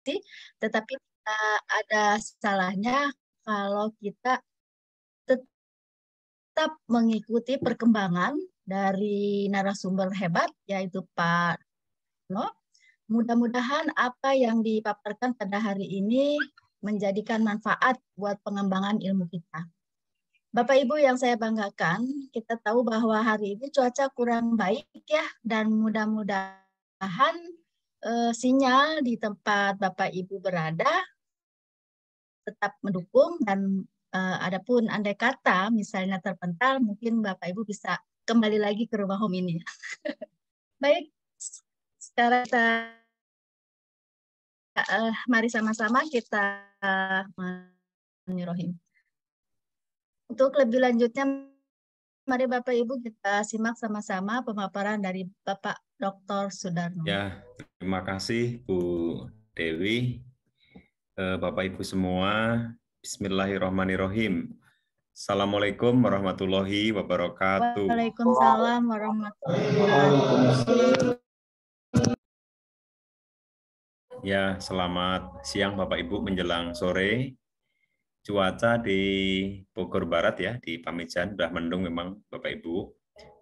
mengerti, tetapi ada salahnya kalau kita tetap mengikuti perkembangan dari narasumber hebat, yaitu Pak No. Mudah-mudahan apa yang dipaparkan pada hari ini menjadikan manfaat buat pengembangan ilmu kita. Bapak Ibu yang saya banggakan, kita tahu bahwa hari ini cuaca kurang baik ya, dan mudah-mudahan sinyal di tempat Bapak Ibu berada tetap mendukung, dan adapun andai kata misalnya terpental, mungkin Bapak Ibu bisa kembali lagi ke rumah home ini. Baik, sekarang kita mari sama-sama kita Bismillahirrahmanirrahim. Untuk lebih lanjutnya, mari Bapak Ibu kita simak sama-sama pemaparan dari Bapak Dr. Sudarno. Ya, terima kasih Bu Dewi. Bapak Ibu semua, Bismillahirrahmanirrahim. Assalamualaikum warahmatullahi wabarakatuh. Waalaikumsalam warahmatullahi wabarakatuh. Ya, selamat siang Bapak Ibu menjelang sore. Cuaca di Bogor Barat ya, di Pamijahan sudah mendung memang Bapak Ibu.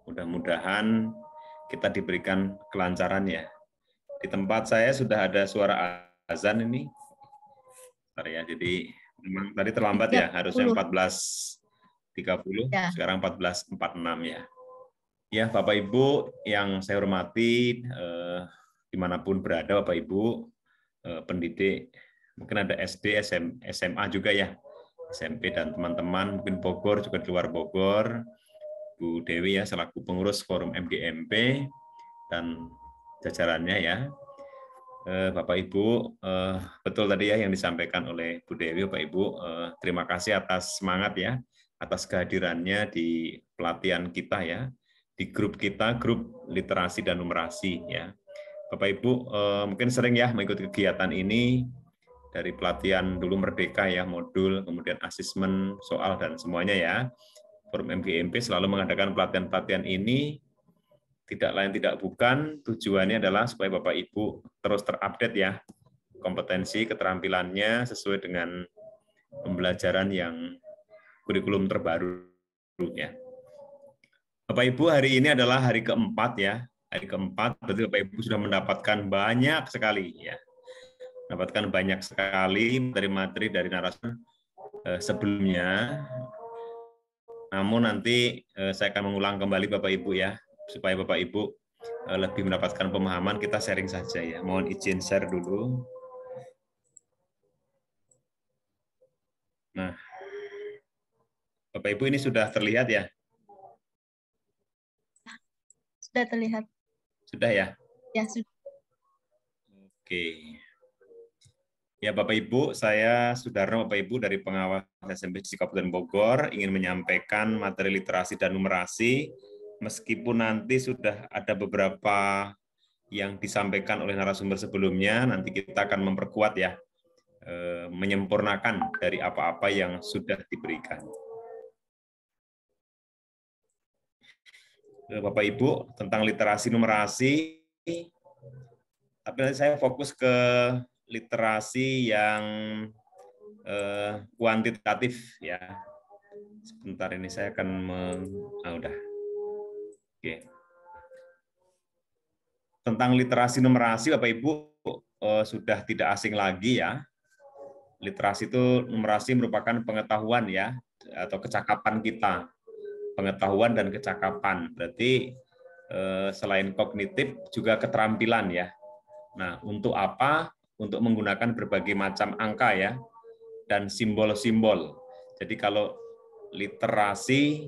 Mudah-mudahan kita diberikan kelancaran ya. Di tempat saya sudah ada suara azan ini. Bentar ya, jadi memang tadi terlambat ya, harusnya 14.30, ya. Sekarang 14.46 ya. Ya, Bapak Ibu yang saya hormati, dimanapun berada Bapak Ibu, pendidik, mungkin ada SD, SMA juga ya, SMP dan teman-teman, mungkin Bogor juga di luar Bogor, Bu Dewi ya selaku pengurus Forum MGMP dan jajarannya ya. Bapak Ibu, betul tadi ya yang disampaikan oleh Bu Dewi, Bapak Ibu, terima kasih atas semangat ya, atas kehadirannya di pelatihan kita ya, di grup kita, grup literasi dan numerasi ya. Bapak Ibu mungkin sering ya mengikuti kegiatan ini, dari pelatihan dulu Merdeka ya, modul, kemudian asesmen, soal dan semuanya ya. Forum MGMP selalu mengadakan pelatihan-pelatihan ini. Tidak lain tidak bukan, tujuannya adalah supaya Bapak Ibu terus terupdate ya, kompetensi, keterampilannya sesuai dengan pembelajaran yang kurikulum terbaru ya. Bapak Ibu, hari ini adalah hari keempat ya, hari keempat, berarti Bapak Ibu sudah mendapatkan banyak sekali ya, mendapatkan banyak sekali materi-materi dari narasumber sebelumnya. Namun nanti saya akan mengulang kembali Bapak Ibu ya, supaya Bapak Ibu lebih mendapatkan pemahaman, kita sharing saja ya. Mohon izin share dulu. Nah, Bapak Ibu ini sudah terlihat ya? Sudah terlihat. Sudah ya? Ya, sudah. Oke. Ya Bapak Ibu, saya Sudarno Bapak Ibu dari Pengawas SMP di Kabupaten Bogor ingin menyampaikan materi literasi dan numerasi, meskipun nanti sudah ada beberapa yang disampaikan oleh narasumber sebelumnya, nanti kita akan memperkuat ya, menyempurnakan dari apa-apa yang sudah diberikan. Bapak Ibu, tentang literasi numerasi, tapi nanti saya fokus ke literasi yang kuantitatif ya. Sebentar ini saya akan udah. Oke. Tentang literasi numerasi Bapak Ibu sudah tidak asing lagi ya. Literasi itu, numerasi merupakan pengetahuan ya, atau kecakapan kita. Pengetahuan dan kecakapan. Berarti selain kognitif juga keterampilan ya. Nah, untuk apa? Untuk menggunakan berbagai macam angka ya, dan simbol-simbol. Jadi kalau literasi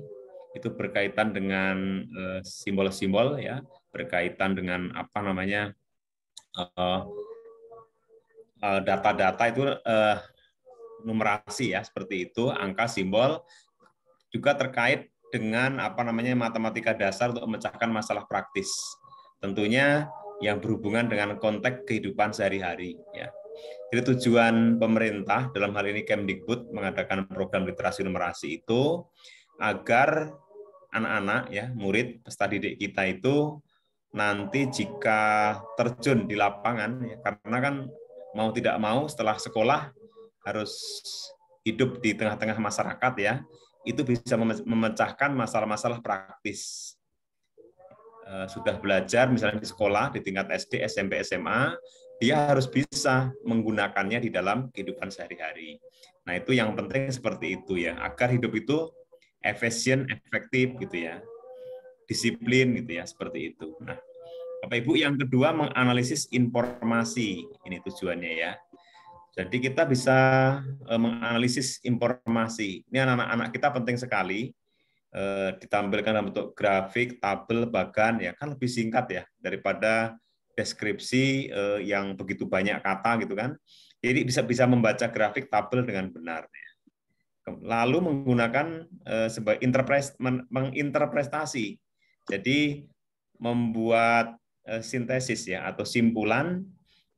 itu berkaitan dengan simbol-simbol ya, berkaitan dengan apa namanya data-data itu numerasi ya, seperti itu, angka, simbol, juga terkait dengan apa namanya matematika dasar untuk memecahkan masalah praktis. Tentunya yang berhubungan dengan konteks kehidupan sehari-hari ya. Jadi tujuan pemerintah dalam hal ini Kemdikbud mengadakan program literasi numerasi itu agar anak-anak ya, murid peserta didik kita itu nanti jika terjun di lapangan ya, karena kan mau tidak mau setelah sekolah harus hidup di tengah-tengah masyarakat ya, itu bisa memecahkan masalah-masalah praktis. Sudah belajar misalnya di sekolah di tingkat SD, SMP, SMA, dia harus bisa menggunakannya di dalam kehidupan sehari-hari. Nah, itu yang penting seperti itu ya, agar hidup itu efisien, efektif gitu ya. Disiplin gitu ya, seperti itu. Nah, Bapak Ibu, yang kedua menganalisis informasi. Ini tujuannya ya. Jadi kita bisa menganalisis informasi. Ini anak-anak kita penting sekali ditampilkan dalam bentuk grafik, tabel, bahkan ya kan lebih singkat ya daripada deskripsi yang begitu banyak kata gitu kan. Jadi bisa membaca grafik, tabel dengan benar. Lalu menggunakan sebagai menginterpretasi. Jadi membuat sintesis ya atau simpulan,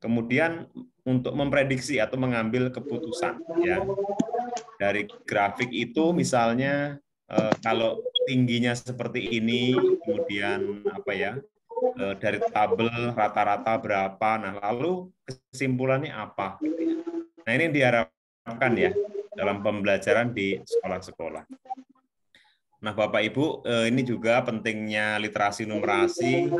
kemudian untuk memprediksi atau mengambil keputusan ya. Dari grafik itu misalnya kalau tingginya seperti ini, kemudian apa ya, dari tabel rata-rata berapa, nah lalu kesimpulannya apa? Gitu ya. Nah ini diharapkan ya dalam pembelajaran di sekolah-sekolah. Nah Bapak Ibu, ini juga pentingnya literasi numerasi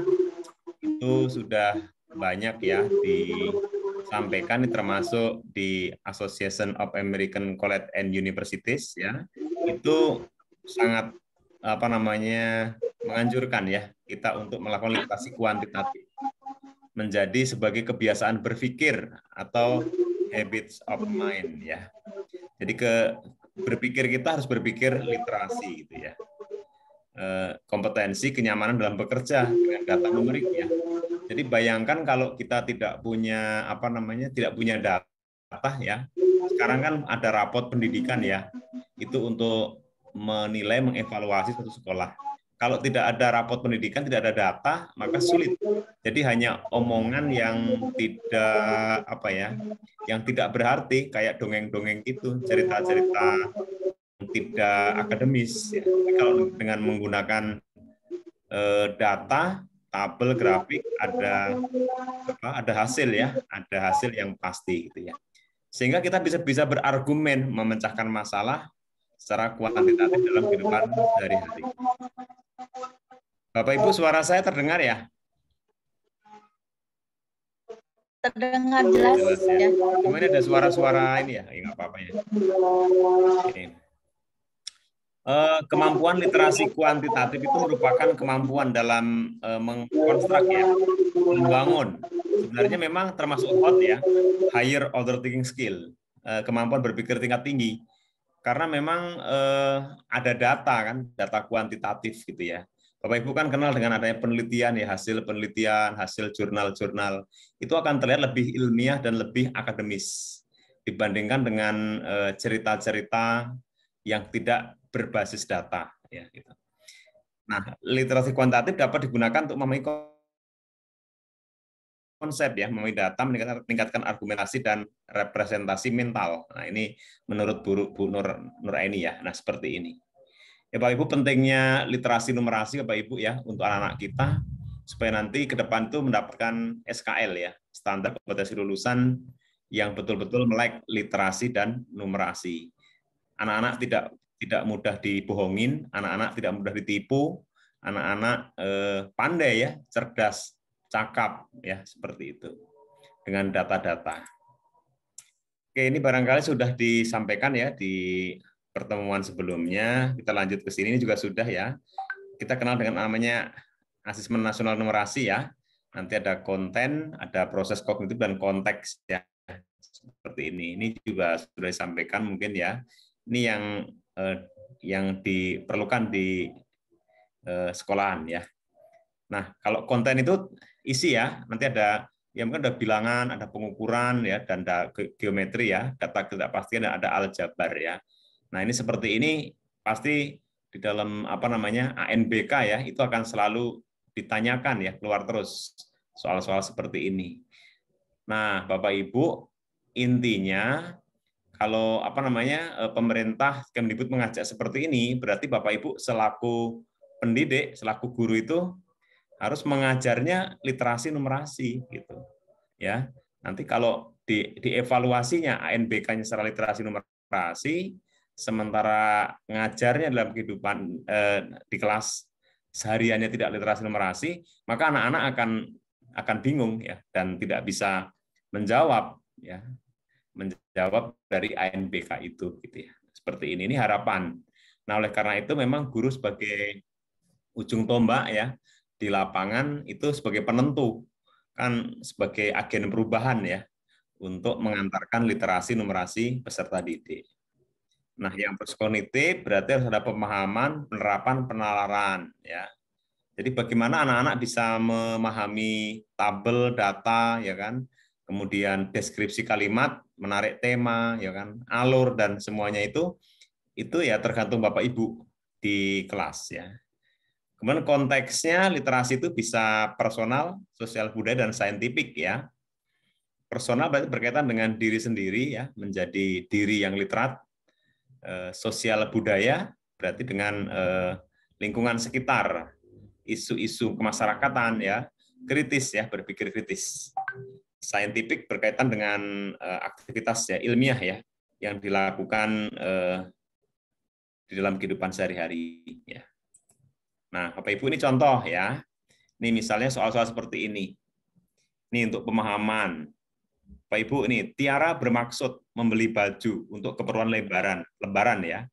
itu sudah banyak ya disampaikan, termasuk di Association of American College and Universities ya, itu sangat apa namanya menganjurkan ya kita untuk melakukan literasi kuantitatif menjadi sebagai kebiasaan berpikir atau habits of mind ya. Jadi berpikir kita harus berpikir literasi gitu ya. Kompetensi kenyamanan dalam bekerja dengan data numerik ya. Jadi bayangkan kalau kita tidak punya apa namanya tidak punya data ya. Sekarang kan ada rapot pendidikan ya. Itu untuk menilai mengevaluasi suatu sekolah. Kalau tidak ada rapot pendidikan, tidak ada data, maka sulit. Jadi hanya omongan yang tidak apa ya, yang tidak berarti kayak dongeng-dongeng itu, cerita-cerita tidak akademis. Ya. Tapi kalau dengan menggunakan data, tabel, grafik, ada hasil ya, ada hasil yang pasti gitu ya. Sehingga kita bisa berargumen memecahkan masalah secara kuantitatif dalam kehidupan sehari-hari. Bapak Ibu, suara saya terdengar ya? Terdengar jelas ya. Gimana, ada suara-suara ini ya? Nggak apa-apa ya. Oke. Kemampuan literasi kuantitatif itu merupakan kemampuan dalam mengkonstruk ya, membangun. Sebenarnya memang termasuk hot ya, higher order thinking skill, kemampuan berpikir tingkat tinggi. Karena memang ada data kan, data kuantitatif gitu ya. Bapak Ibu kan kenal dengan adanya penelitian ya, hasil penelitian, hasil jurnal-jurnal itu akan terlihat lebih ilmiah dan lebih akademis dibandingkan dengan cerita-cerita yang tidak berbasis data ya gitu. Nah, literasi kuantitatif dapat digunakan untuk memahami konsep ya, memahami data, meningkatkan argumentasi dan representasi mental. Nah, ini menurut Bu Nur Aini ya. Nah, seperti ini. Ya Bapak Ibu, pentingnya literasi numerasi Bapak Ibu ya untuk anak-anak kita supaya nanti ke depan itu mendapatkan SKL ya, standar kompetensi lulusan yang betul-betul melek literasi dan numerasi. Anak-anak tidak mudah dibohongin, anak-anak tidak mudah ditipu, anak-anak pandai ya, cerdas, cakap ya, seperti itu dengan data-data. Oke, ini barangkali sudah disampaikan ya di pertemuan sebelumnya. Kita lanjut ke sini, ini juga sudah ya. Kita kenal dengan namanya asesmen nasional numerasi ya. Nanti ada konten, ada proses kognitif dan konteks ya. Seperti ini. Ini juga sudah disampaikan mungkin ya. Ini yang diperlukan di sekolahan ya. Nah, kalau konten itu isi ya, nanti ada ya mungkin ada bilangan, ada pengukuran ya, dan ada geometri ya, data ketidakpastian dan ada aljabar ya. Nah, ini seperti ini pasti di dalam apa namanya ANBK ya, itu akan selalu ditanyakan ya, keluar terus soal-soal seperti ini. Nah, Bapak Ibu, intinya kalau apa namanya pemerintah Kemdikbud mengajak seperti ini, berarti Bapak Ibu selaku pendidik, selaku guru itu harus mengajarnya literasi numerasi gitu. Ya. Nanti kalau dievaluasinya ANBK-nya secara literasi numerasi, sementara ngajarnya dalam kehidupan di kelas sehariannya tidak literasi numerasi, maka anak-anak akan bingung ya dan tidak bisa menjawab ya, menjawab dari ANBK itu gitu ya. Seperti ini harapan. Nah, oleh karena itu memang guru sebagai ujung tombak ya di lapangan itu sebagai penentu, kan sebagai agen perubahan ya untuk mengantarkan literasi numerasi peserta didik. Nah, yang perskognitif berarti harus ada pemahaman, penerapan, penalaran ya. Jadi bagaimana anak-anak bisa memahami tabel data ya kan, kemudian deskripsi kalimat, menarik tema ya kan, alur dan semuanya itu ya tergantung Bapak Ibu di kelas ya. Kemudian konteksnya literasi itu bisa personal, sosial budaya dan saintifik ya. Personal berarti berkaitan dengan diri sendiri ya, menjadi diri yang literat. Sosial budaya berarti dengan lingkungan sekitar, isu-isu kemasyarakatan ya, kritis ya, berpikir kritis. Saintifik berkaitan dengan aktivitas ya ilmiah ya yang dilakukan di dalam kehidupan sehari-hari ya. Nah, Bapak Ibu ini contoh ya. Ini misalnya soal-soal seperti ini. Ini untuk pemahaman. Bapak Ibu ini Tiara bermaksud membeli baju untuk keperluan lebaran ya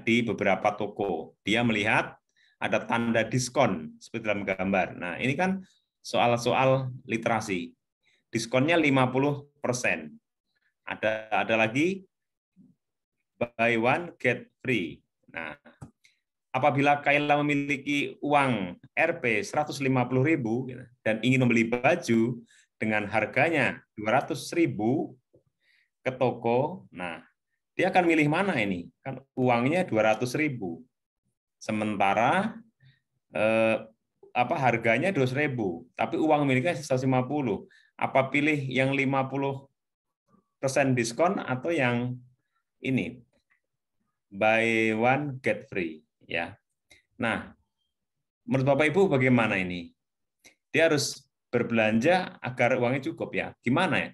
di beberapa toko. Dia melihat ada tanda diskon seperti dalam gambar. Nah, ini kan soal-soal literasi. Diskonnya 50%. Ada lagi buy one get free. Nah, apabila Kayla memiliki uang Rp 150.000 dan ingin membeli baju dengan harganya 200.000 ke toko, nah dia akan milih mana ini? Kan uangnya 200.000, sementara harganya 200.000, tapi uang miliknya 150. Apa pilih yang 50% diskon atau yang ini buy one get free ya? Nah, menurut Bapak Ibu bagaimana ini? Dia harus berbelanja agar uangnya cukup ya. Gimana ya?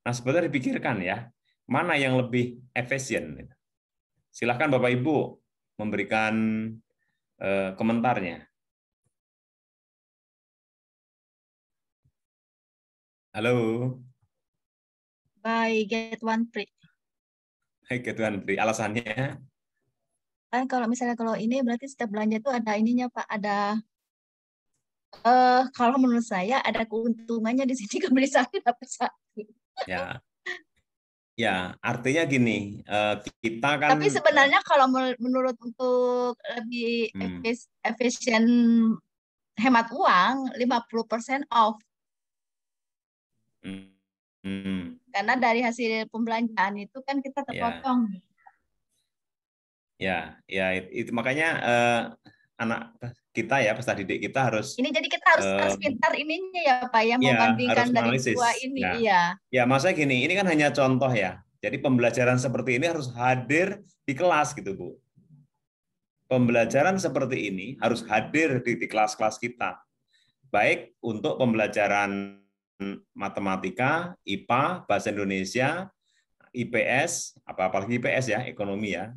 Nah, sebetulnya dipikirkan ya, mana yang lebih efisien. Silakan Bapak Ibu memberikan komentarnya. Halo. Buy get one free. Get one free. Alasannya? Kan kalau misalnya kalau ini berarti setiap belanja itu ada ininya Pak, ada kalau menurut saya ada keuntungannya di sini, beli satu dapat satu. Ya, ya artinya gini, kita kan. Tapi sebenarnya kalau menurut untuk lebih efisien hemat uang, 50% off. Karena dari hasil pembelanjaan itu kan kita terpotong. Ya, itu makanya anak kita ya, peserta didik kita harus. Ini jadi kita harus pintar ininya ya Pak, ya membandingkan dari dua ini. Ya. Iya. Ya, maksudnya gini, ini kan hanya contoh ya. Jadi pembelajaran seperti ini harus hadir di kelas gitu Bu. Pembelajaran seperti ini harus hadir di kelas-kelas kita. Baik untuk pembelajaran matematika, IPA, bahasa Indonesia, IPS, apalagi IPS ya, ekonomi ya,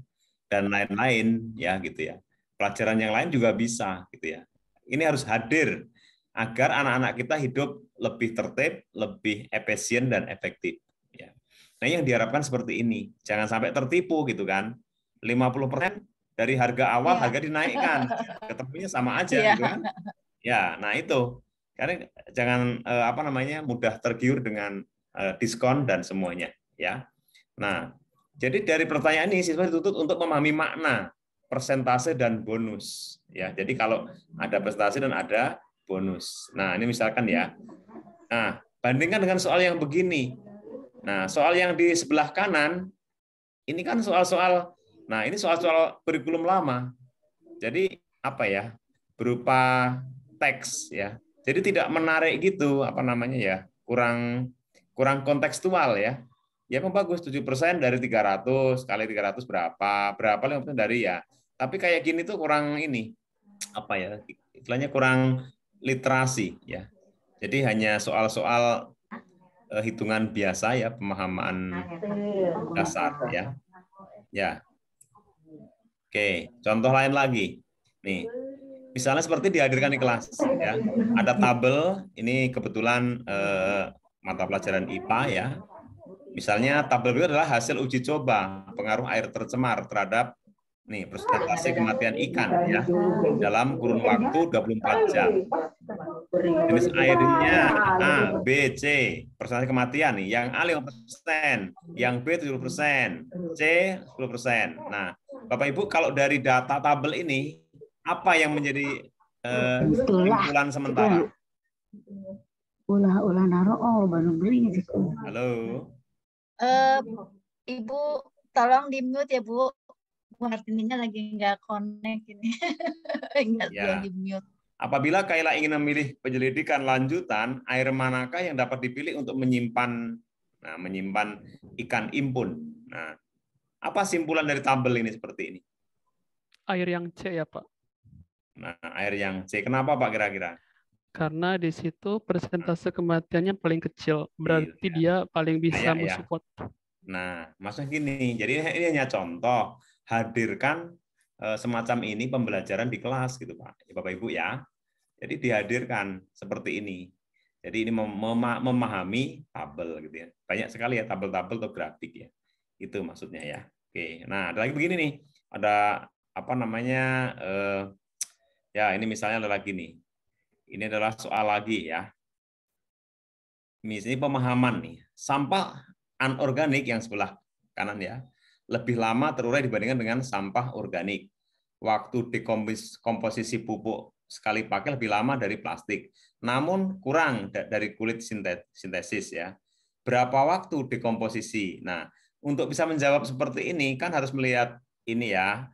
dan lain-lain ya gitu ya. Pelajaran yang lain juga bisa gitu ya. Ini harus hadir agar anak-anak kita hidup lebih tertib, lebih efisien dan efektif ya. Nah, yang diharapkan seperti ini. Jangan sampai tertipu gitu kan. 50% dari harga awal harga dinaikkan. Ketemunya sama aja gitu kan. Ya, nah itu. Karena jangan mudah tergiur dengan diskon dan semuanya ya. Nah, jadi dari pertanyaan ini siswa dituntut untuk memahami makna persentase dan bonus ya. Jadi kalau ada persentase dan ada bonus. Nah, ini misalkan ya. Nah, bandingkan dengan soal yang begini. Nah, soal yang di sebelah kanan ini kan soal-soal, nah ini soal-soal kurikulum lama. Jadi apa ya? Berupa teks ya. Jadi tidak menarik gitu, kurang kontekstual ya. Ya memang bagus 7% dari 300 kali 300 berapa 50% dari ya. Tapi kayak gini tuh kurang ini istilahnya kurang literasi ya. Jadi hanya soal-soal hitungan biasa ya, pemahaman dasar ya. Ya. Oke, contoh lain lagi. Nih, misalnya seperti dihadirkan di kelas ya. Ada tabel, ini kebetulan mata pelajaran IPA ya. Misalnya tabel itu adalah hasil uji coba pengaruh air tercemar terhadap nih persentase kematian ikan ya dalam kurun waktu 24 jam. Jenis airnya A, B, C, persentase kematian nih. Yang A 5%, yang B 70%, C 10%. Nah, Bapak Ibu kalau dari data tabel ini apa yang menjadi kesimpulan sementara? Ulah naro baru beli. Halo. Ibu tolong di mute ya Bu. Bu Hartininya lagi nggak connect ini. Nggak Ya. di mute. Apabila Kayla ingin memilih penyelidikan lanjutan, air manakah yang dapat dipilih untuk menyimpan ikan impun? Nah, apa simpulan dari tabel ini seperti ini? Air yang C ya Pak. Nah, air yang C. Kenapa Pak kira-kira? Karena di situ persentase kematiannya paling kecil, berarti Iya. dia paling bisa Ya. mensupport. Nah, maksudnya gini, jadi ini hanya contoh, hadirkan semacam ini pembelajaran di kelas gitu Pak, Bapak Ibu ya. Jadi dihadirkan seperti ini. Jadi ini memahami tabel gitu ya. Banyak sekali ya tabel-tabel atau grafik ya. Itu maksudnya ya. Oke. Nah, ada lagi begini nih. Ada apa namanya? Ya ini misalnya ada lagi nih. Ini adalah soal lagi ya. Misalnya pemahaman nih. Sampah anorganik yang sebelah kanan ya lebih lama terurai dibandingkan dengan sampah organik. Waktu dekomposisi pupuk sekali pakai lebih lama dari plastik, namun kurang dari kulit sintesis ya. Berapa waktu dekomposisi? Nah, untuk bisa menjawab seperti ini kan harus melihat ini ya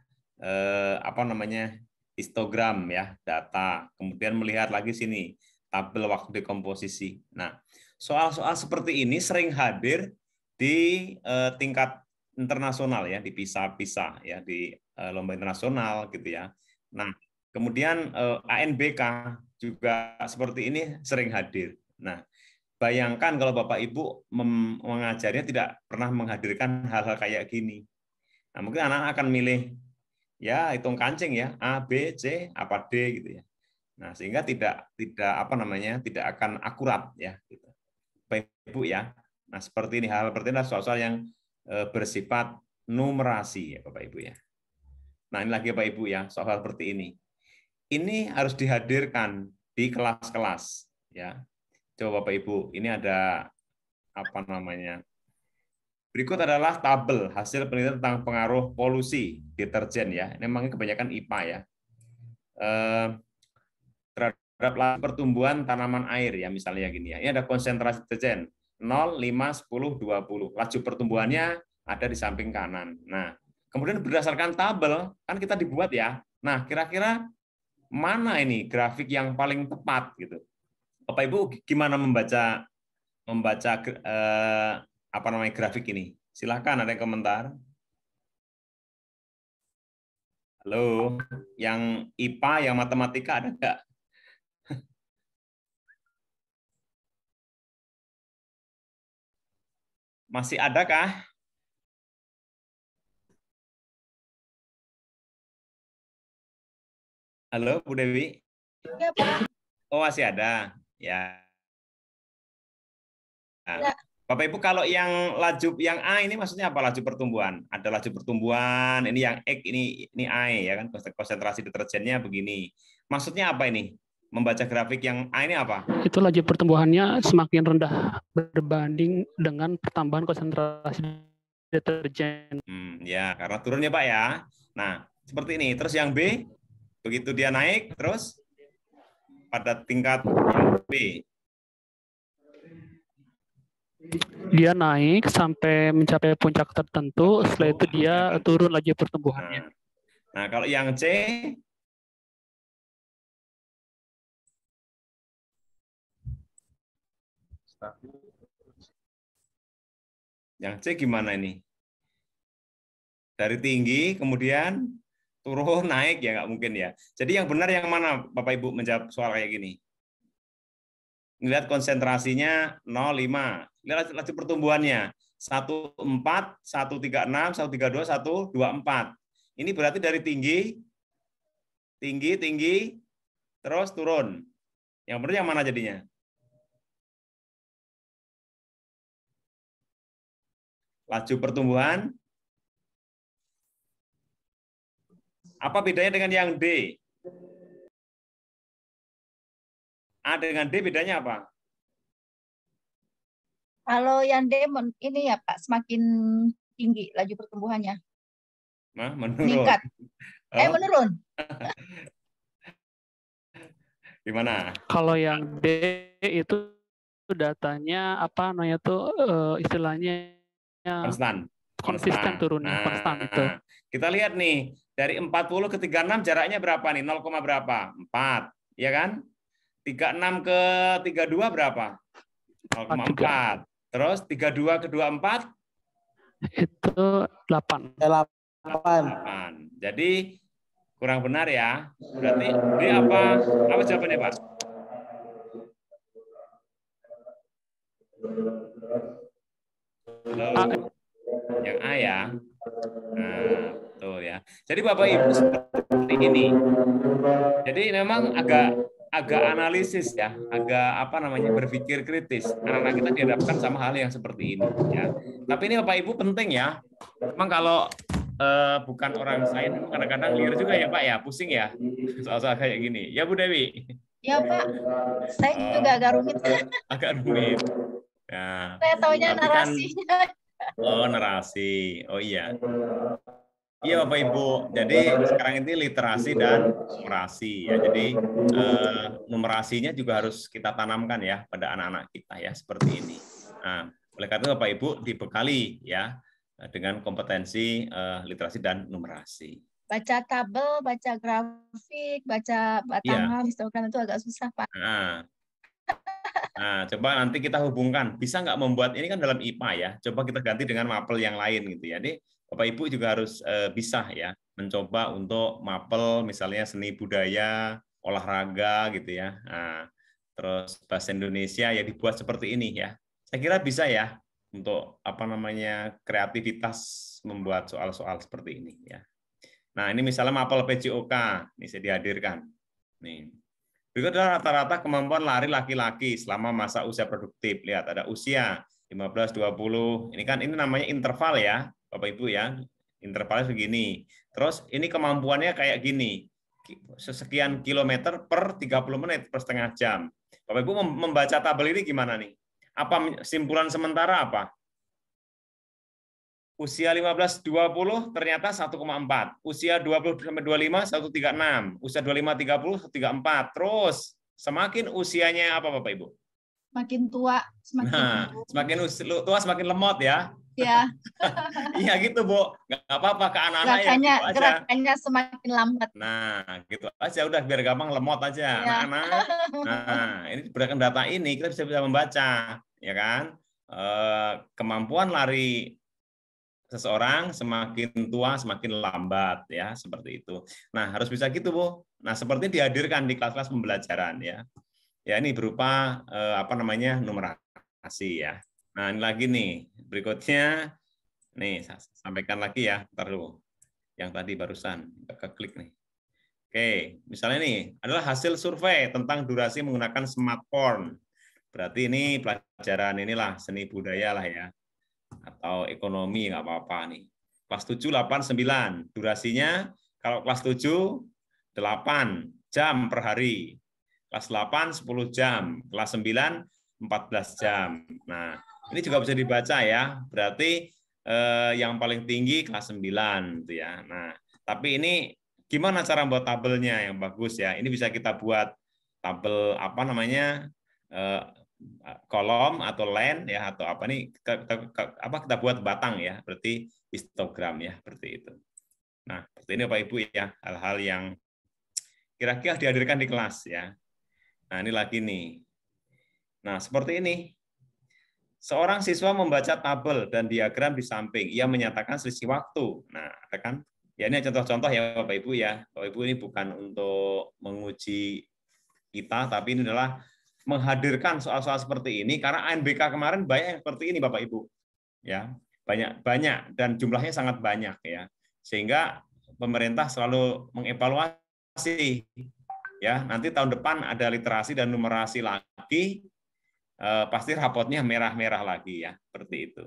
histogram ya, data. Kemudian melihat lagi sini tabel waktu dekomposisi. Nah, soal-soal seperti ini sering hadir di tingkat internasional ya, di PISA ya, di lomba internasional gitu ya. Nah, kemudian ANBK juga seperti ini sering hadir. Nah, bayangkan kalau Bapak Ibu mengajarnya tidak pernah menghadirkan hal-hal kayak gini. Nah, mungkin anak-anak akan milih ya hitung kancing ya, A, B, C, apa D gitu ya. Nah, sehingga tidak tidak akan akurat ya gitu. Bapak Ibu ya. Nah, seperti ini hal seperti ini soal-soal yang bersifat numerasi ya Bapak Ibu ya. Nah, ini lagi Bapak Ibu ya, soal seperti ini. Ini harus dihadirkan di kelas-kelas ya. Coba Bapak Ibu, ini ada apa namanya? Berikut adalah tabel hasil penelitian tentang pengaruh polusi deterjen ya. Ini memang kebanyakan IPA ya. Terhadap pertumbuhan tanaman air ya, misalnya gini ya. Ini ada konsentrasi deterjen 0, 5, 10, 20. Laju pertumbuhannya ada di samping kanan. Nah, kemudian berdasarkan tabel kan kita dibuat ya. Nah, kira-kira mana ini grafik yang paling tepat gitu. Bapak Ibu gimana membaca grafik ini? Silakan ada yang komentar. Halo, yang IPA, yang matematika ada nggak? Masih adakah? Halo, Bu Dewi? Ya, Pak. Oh, masih ada. Ya. Nah, Ya. Bapak Ibu kalau yang laju yang A ini maksudnya apa laju pertumbuhan? Ada laju pertumbuhan, ini yang X ini A ya kan konsentrasi deterjennya begini. Maksudnya apa ini? Membaca grafik yang A ini apa? Itu laju pertumbuhannya semakin rendah berbanding dengan pertambahan konsentrasi deterjen. Ya, karena turun ya Pak ya. Nah, seperti ini. Terus yang B, begitu dia naik, terus pada tingkat yang B. Dia naik sampai mencapai puncak tertentu, setelah itu dia turun laju pertumbuhannya. Nah, kalau yang C, gimana ini? Dari tinggi, kemudian turun, naik, ya nggak mungkin ya. Jadi yang benar yang mana, Bapak Ibu menjawab soal kayak gini? Lihat konsentrasinya 0,5. Lihat laju pertumbuhannya 1,4, 1,36, 1,32, 1,24. Ini berarti dari tinggi, terus turun. Yang benar yang mana jadinya? Laju pertumbuhan. Apa bedanya dengan yang D? A dengan D bedanya apa? Kalau yang D ini ya Pak, semakin tinggi laju pertumbuhannya. Nah, menurun. Meningkat. Oh. Menurun. Gimana? Kalau yang D itu datanya apa namanya tuh istilahnya konsisten turunnya, konstan itu. Kita lihat nih, dari 40 ke 36 jaraknya berapa nih? 0, berapa? 4, ya kan? 36 ke 32 berapa? 0,4. Terus 32 ke 24? Itu 8. 8. Jadi kurang benar ya. Berarti D apa? Apa jawabannya, Pak? Halo. Yang A ya. Nah, betul ya. Jadi Bapak Ibu seperti ini. Jadi memang agak analisis ya, agak apa namanya berpikir kritis. Anak-anak kita dihadapkan sama hal yang seperti ini ya. Tapi ini Bapak Ibu penting ya. Memang kalau bukan orang sains kadang-kadang liar juga ya Pak ya, pusing ya soal-soal kayak gini. Ya Bu Dewi. Ya Pak, saya juga agak rumit. Agak rumit. Nah, saya taunya narasinya. Oh, narasi. Oh iya. Iya Bapak Ibu. Jadi sekarang ini literasi dan numerasi ya. Jadi numerasinya juga harus kita tanamkan ya pada anak-anak kita ya seperti ini. Nah, oleh karena itu Bapak Ibu dibekali ya dengan kompetensi literasi dan numerasi. Baca tabel, baca grafik, baca batangan, histogram itu agak susah Pak. Nah, coba nanti kita hubungkan. Bisa nggak membuat ini kan dalam IPA ya? Coba kita ganti dengan mapel yang lain gitu ya. Jadi Bapak Ibu juga harus bisa ya mencoba untuk mapel misalnya seni budaya, olahraga gitu ya. Nah, terus bahasa Indonesia ya dibuat seperti ini ya. Saya kira bisa ya untuk apa namanya kreativitas membuat soal-soal seperti ini ya. Nah, ini misalnya mapel PJOK, ini saya dihadirkan. Nih. Berikut adalah rata-rata kemampuan lari laki-laki selama masa usia produktif. Lihat ada usia 15-20. Ini kan ini namanya interval ya, Bapak Ibu ya. Intervalnya segini. Terus ini kemampuannya kayak gini. Sekian kilometer per 30 menit per setengah jam. Bapak Ibu membaca tabel ini gimana nih? Apa simpulan sementara apa? Usia 15-20 ternyata 1,4. Usia 20-25 1,36. Usia 25-30 1,34. Terus semakin usianya apa Bapak Ibu? Semakin tua, semakin tua semakin lemot ya. Ya. Iya gitu Bu. Nggak apa-apa ke anak-anak ya. Gitu gerakannya semakin lambat. Nah, gitu aja udah biar gampang lemot aja anak-anak. Nah, ini berdasarkan data ini kita bisa membaca, ya kan? Kemampuan lari seseorang semakin tua semakin lambat ya seperti itu. Nah harus bisa gitu Bu. Nah seperti dihadirkan di kelas-kelas pembelajaran ya. Ya ini berupa apa namanya numerasi ya. Nah ini lagi nih berikutnya nih saya sampaikan lagi ya. Ntar dulu yang tadi barusan keklik nih. Oke misalnya nih adalah hasil survei tentang durasi menggunakan smartphone. Berarti ini pelajaran inilah seni budaya lah ya. Atau ekonomi nggak apa-apa nih. Kelas 7, 8, 9. Durasinya kalau kelas 7 8 jam per hari. Kelas 8 10 jam, kelas 9 14 jam. Nah, ini juga bisa dibaca ya. Berarti yang paling tinggi kelas 9 gitu ya. Nah, tapi ini gimana cara buat tabelnya yang bagus ya? Ini bisa kita buat tabel apa namanya? Kolom atau line ya atau apa nih kita buat batang ya berarti histogram ya seperti itu. Nah seperti ini Bapak Ibu ya hal-hal yang kira-kira dihadirkan di kelas ya. Nah ini lagi nih. Nah seperti ini seorang siswa membaca tabel dan diagram di samping ia menyatakan selisih waktu. Nah ada kan ya ini contoh-contoh ya Bapak Ibu ya. Bapak Ibu ini bukan untuk menguji kita tapi ini adalah menghadirkan soal-soal seperti ini karena ANBK kemarin banyak yang seperti ini Bapak Ibu. Ya, banyak dan jumlahnya sangat banyak ya. Sehingga pemerintah selalu mengevaluasi ya, nanti tahun depan ada literasi dan numerasi lagi, pasti rapotnya merah-merah lagi ya, seperti itu.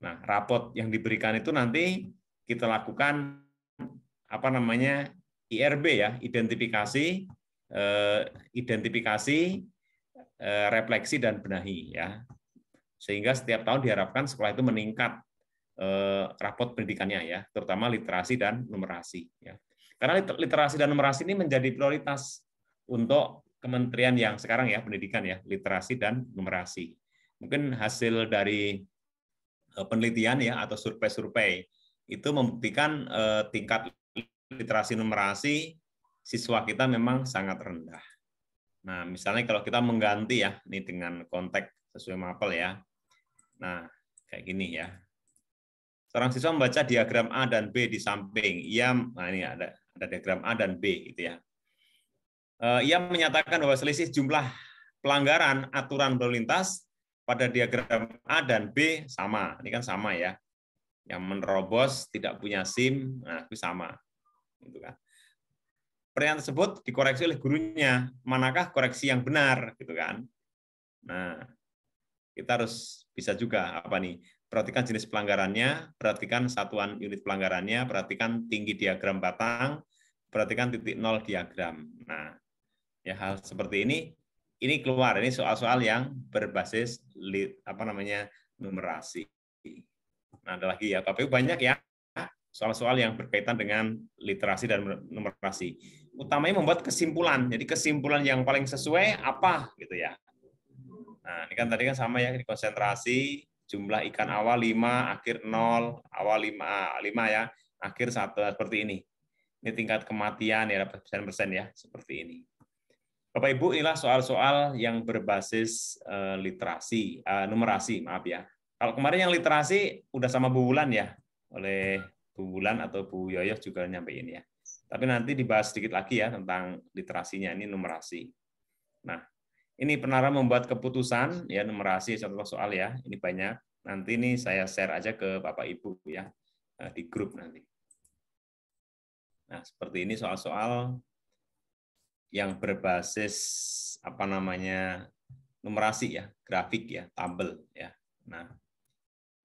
Nah, rapot yang diberikan itu nanti kita lakukan apa namanya IRB ya, identifikasi, refleksi dan benahi ya. Sehingga setiap tahun diharapkan sekolah itu meningkat rapot pendidikannya ya, terutama literasi dan numerasi ya. Karena literasi dan numerasi ini menjadi prioritas untuk kementerian yang sekarang ya, pendidikan ya, literasi dan numerasi. Mungkin hasil dari penelitian ya atau survei-survei itu membuktikan tingkat literasi numerasi siswa kita memang sangat rendah. Nah, misalnya kalau kita mengganti ya, ini dengan konteks sesuai mapel ya. Nah, kayak gini ya. Seorang siswa membaca diagram A dan B di samping. Nah ini ada diagram A dan B gitu ya. Ia menyatakan bahwa selisih jumlah pelanggaran aturan berlalu lintas pada diagram A dan B sama. Ini kan sama ya. Yang menerobos tidak punya SIM, nah itu sama. Gitu kan. Pertanyaan tersebut dikoreksi oleh gurunya. Manakah koreksi yang benar, gitu kan? Nah, kita harus bisa juga apa nih? Perhatikan jenis pelanggarannya, perhatikan satuan unit pelanggarannya, perhatikan tinggi diagram batang, perhatikan titik nol diagram. Nah, ya hal seperti ini keluar. Ini soal-soal yang berbasis numerasi. Nah, ada lagi ya, tapi banyak ya soal-soal yang berkaitan dengan literasi dan numerasi. Utamanya membuat kesimpulan. Jadi kesimpulan yang paling sesuai apa gitu ya. Nah, ini kan tadi kan sama ya, konsentrasi, jumlah ikan awal 5, akhir 0, awal 5 ya, akhir 1 seperti ini. Ini tingkat kematian ya, persen-persen ya, seperti ini. Bapak Ibu, inilah soal-soal yang berbasis literasi, numerasi, maaf ya. Kalau kemarin yang literasi udah sama Bu Wulan ya, oleh Bu Wulan atau Bu Yoyo juga nyampein ya. Tapi nanti dibahas sedikit lagi ya tentang literasinya, ini numerasi. Nah, ini penara membuat keputusan ya, numerasi contoh soal ya, ini banyak. Nanti ini saya share aja ke Bapak Ibu ya di grup nanti. Nah, seperti ini soal-soal yang berbasis apa namanya numerasi ya, grafik ya, tabel ya.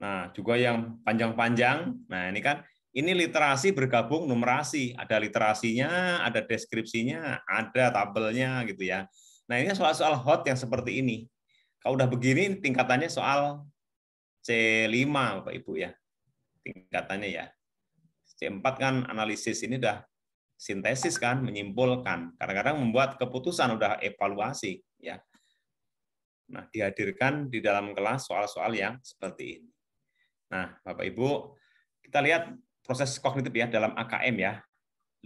Nah, juga yang panjang-panjang. Nah, ini kan ini literasi bergabung numerasi, ada literasinya, ada deskripsinya, ada tabelnya gitu ya. Nah, ini soal-soal hot yang seperti ini. Kalau udah begini, tingkatannya soal C5, Bapak Ibu ya. Tingkatannya ya. C4 kan analisis, ini udah sintesis kan, menyimpulkan. Kadang-kadang membuat keputusan, udah evaluasi. Ya. Nah, dihadirkan di dalam kelas soal-soal yang seperti ini. Nah, Bapak Ibu, kita lihat proses kognitif ya dalam AKM ya.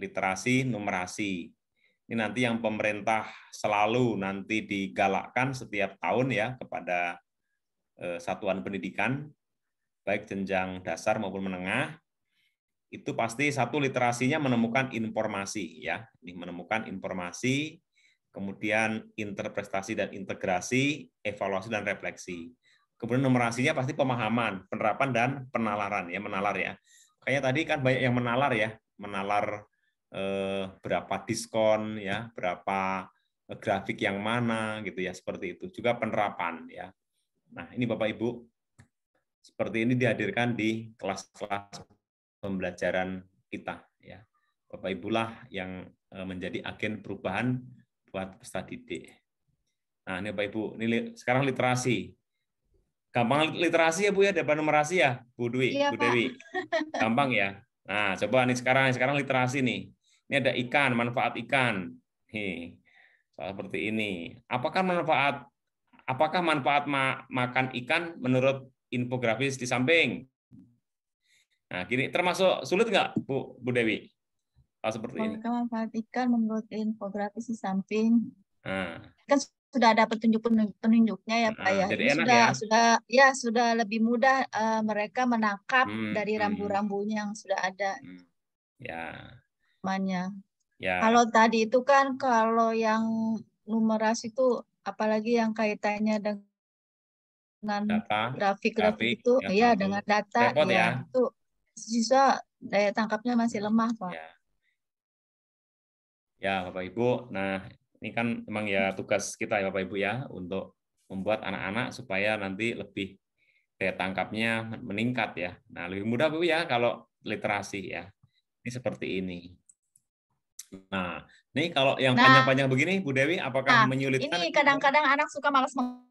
Literasi, numerasi. Ini nanti yang pemerintah selalu nanti digalakkan setiap tahun ya kepada satuan pendidikan, baik jenjang dasar maupun menengah, itu pasti satu literasinya menemukan informasi ya, ini menemukan informasi, kemudian interpretasi dan integrasi, evaluasi dan refleksi. Kemudian numerasinya pasti pemahaman, penerapan dan penalaran ya, menalar ya. Kayaknya tadi kan banyak yang menalar ya, menalar berapa diskon ya, berapa grafik yang mana gitu ya, seperti itu. Juga penerapan ya. Nah, ini Bapak Ibu, seperti ini dihadirkan di kelas-kelas pembelajaran kita ya. Bapak Ibulah yang menjadi agen perubahan buat peserta didik. Nah, ini Bapak Ibu, ini sekarang literasi. Gampang literasi ya Bu ya, daripada numerasi ya, Bu Dwi, Iya, Bu Dewi. Gampang ya. Nah, coba nih sekarang literasi nih. Ini ada ikan, manfaat ikan. Nih, soal seperti ini. Apakah manfaat makan ikan menurut infografis di samping? Nah, gini termasuk sulit nggak, Bu Dewi? Soal seperti ini. Apakah manfaat ikan menurut infografis di samping? Nah. Kan sudah ada penunjuknya ya Pak ya. Jadi Ini enak sudah lebih mudah mereka menangkap dari rambu-rambunya yang sudah ada. Ya. Temannya. Ya. Kalau tadi itu kan kalau yang numerasi itu apalagi yang kaitannya dengan Data, grafik-grafik grafik, itu, ya ya tentu. dengan data, Repot ya ya. itu siswa daya tangkapnya masih lemah, Pak. Ya. Ya, Bapak Ibu. Nah, ini kan memang ya tugas kita ya Bapak Ibu ya untuk membuat anak-anak supaya nanti lebih daya tangkapnya meningkat ya. Nah, lebih mudah Bu ya kalau literasi ya. Ini seperti ini. Nah, ini kalau yang Nah, panjang-panjang begini Bu Dewi apakah menyulitkan? ini kadang-kadang anak suka malas Nah,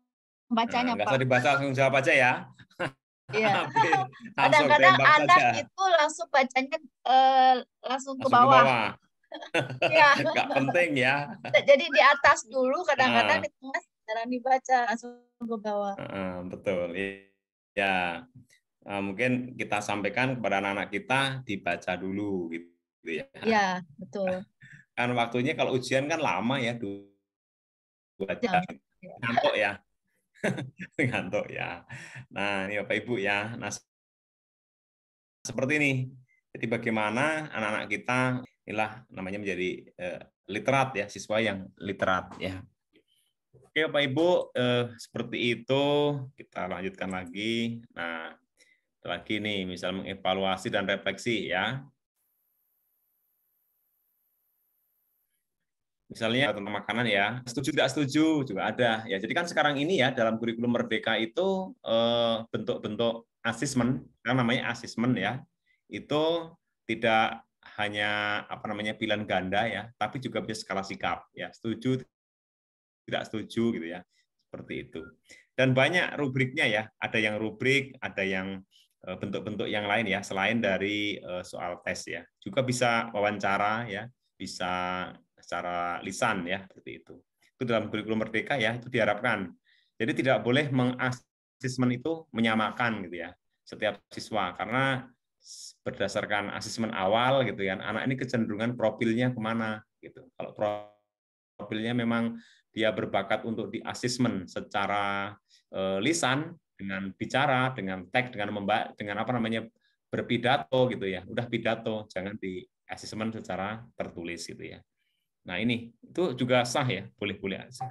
membacanya, nggak usah Pak. dibaca, langsung jawab aja ya. Iya. Oke, langsung Kadang-kadang tembak anak saja. itu langsung bacanya langsung ke Langsung ke bawah. bawah. Ya. Nggak penting ya. Jadi di atas dulu, kadang-kadang Ah, di tengah jarang dibaca, langsung ke bawah. betul. Ya, mungkin kita sampaikan kepada anak-anak kita dibaca dulu gitu ya. Ya, betul. Kan waktunya kalau ujian kan lama ya, 2 jam. Jam. Ngantuk ya. Ngantuk ya. Nah, ini Bapak Ibu ya. Nah, seperti ini. Jadi bagaimana anak-anak kita inilah namanya menjadi literat ya, siswa yang literat ya. Oke Bapak Ibu, seperti itu kita lanjutkan lagi. Nah, lagi nih, misal mengevaluasi dan refleksi ya. Misalnya tentang makanan ya, setuju tidak setuju juga ada. Ya, jadi kan sekarang ini ya dalam kurikulum Merdeka itu bentuk-bentuk asesmen, kan namanya asesmen ya, itu tidak hanya apa namanya pilihan ganda ya, tapi juga bisa skala sikap ya, setuju tidak setuju gitu ya, seperti itu. Dan banyak rubriknya ya, ada yang rubrik, ada yang bentuk-bentuk yang lain ya, selain dari soal tes ya, juga bisa wawancara ya, bisa secara lisan ya, seperti itu. Itu dalam kurikulum Merdeka ya, itu diharapkan. Jadi tidak boleh mengasesmen itu menyamakan gitu ya, setiap siswa, karena berdasarkan asesmen awal gitu ya, anak ini kecenderungan profilnya kemana gitu. Kalau profilnya memang dia berbakat untuk di asesmen secara lisan, dengan bicara, dengan teks, dengan apa namanya berpidato gitu ya, udah pidato, jangan di asesmen secara tertulis gitu ya. Nah ini itu juga sah ya, boleh-boleh aja.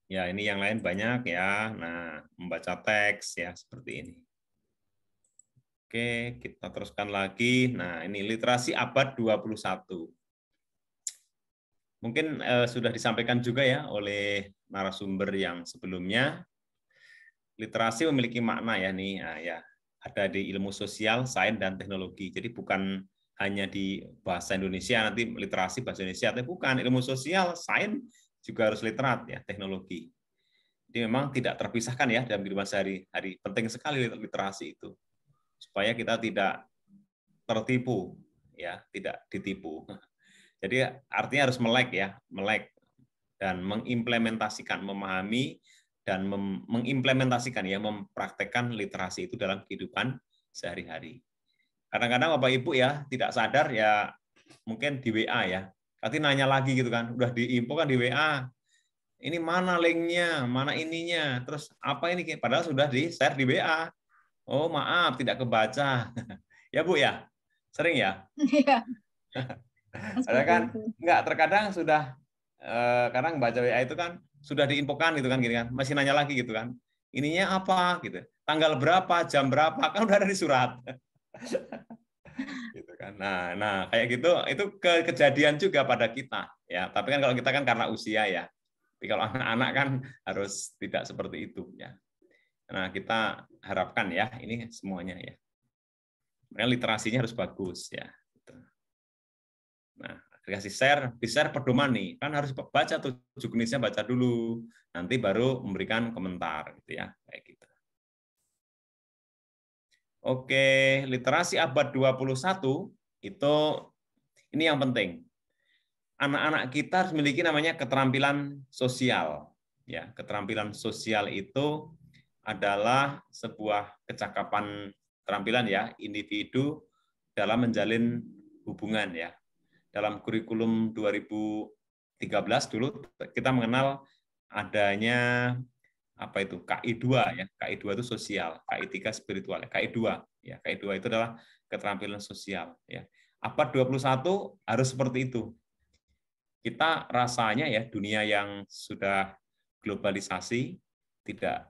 Ya ini yang lain banyak ya. Nah membaca teks ya seperti ini. Oke, kita teruskan lagi. Nah ini literasi abad 21. Mungkin sudah disampaikan juga ya oleh narasumber yang sebelumnya. Literasi memiliki makna ya nih, nah, ya ada di ilmu sosial, sains dan teknologi. Jadi bukan hanya di bahasa Indonesia nanti literasi bahasa Indonesia, tapi bukan, ilmu sosial, sains juga harus literat ya, teknologi. Jadi memang tidak terpisahkan ya dalam kehidupan sehari-hari. Penting sekali literasi itu supaya kita tidak tertipu ya, tidak ditipu. Jadi artinya harus melek ya, melek dan mengimplementasikan, memahami dan mengimplementasikan ya, mempraktekkan literasi itu dalam kehidupan sehari-hari. Kadang-kadang Bapak Ibu ya tidak sadar ya, mungkin di WA ya, nanti nanya lagi gitu kan, udah diinfo kan di WA, ini mana linknya, mana ininya, terus apa ini, padahal sudah di-share di WA. Oh maaf, tidak kebaca. Ya Bu ya, sering ya? Iya, Ada seperti kan itu. enggak, terkadang sudah kadang baca WA itu kan sudah diinfokan gitu kan, gini kan, masih nanya lagi gitu kan, ininya apa gitu, tanggal berapa, jam berapa, kan udah ada di surat. Gitu kan. Nah kayak gitu itu kejadian juga pada kita ya, tapi kan kalau kita kan karena usia ya, tapi kalau anak-anak kan harus tidak seperti itu ya. Nah kita harapkan ya ini semuanya ya, makanya literasinya harus bagus ya. Nah, dikasih share, di-share pedoman nih, kan harus baca tuh, 7 jenisnya baca dulu, nanti baru memberikan komentar gitu ya, kayak gitu. Oke, literasi abad 21 itu ini yang penting. Anak-anak kita harus memiliki namanya keterampilan sosial. Ya, keterampilan sosial itu adalah sebuah kecakapan keterampilan ya individu dalam menjalin hubungan ya. Dalam kurikulum 2013 dulu kita mengenal adanya apa itu KI2 ya. KI2 itu sosial, KI3 spiritual, KI2 ya. KI2 itu adalah keterampilan sosial ya. Abad 21 harus seperti itu. Kita rasanya ya dunia yang sudah globalisasi, tidak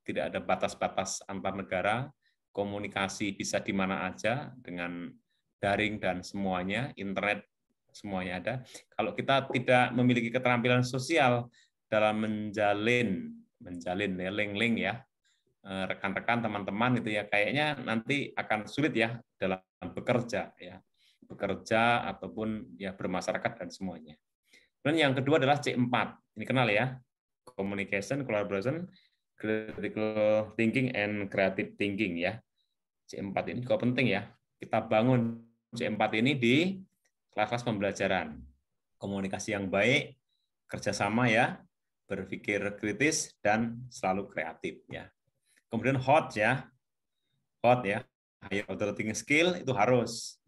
ada batas-batas antar negara, komunikasi bisa di mana aja dengan daring dan semuanya, internet semuanya ada. Kalau kita tidak memiliki keterampilan sosial dalam menjalin link-link ya, rekan-rekan, teman-teman itu ya, kayaknya nanti akan sulit ya dalam bekerja ataupun ya bermasyarakat dan semuanya. Dan yang kedua adalah C4. Ini kenal ya, communication, collaboration, critical thinking, and creative thinking ya. C4 ini juga penting ya. Kita bangun C4 ini di kelas-kelas pembelajaran. Komunikasi yang baik, kerjasama ya, berpikir kritis, dan selalu kreatif ya. Kemudian hot ya, higher order thinking skill itu harus.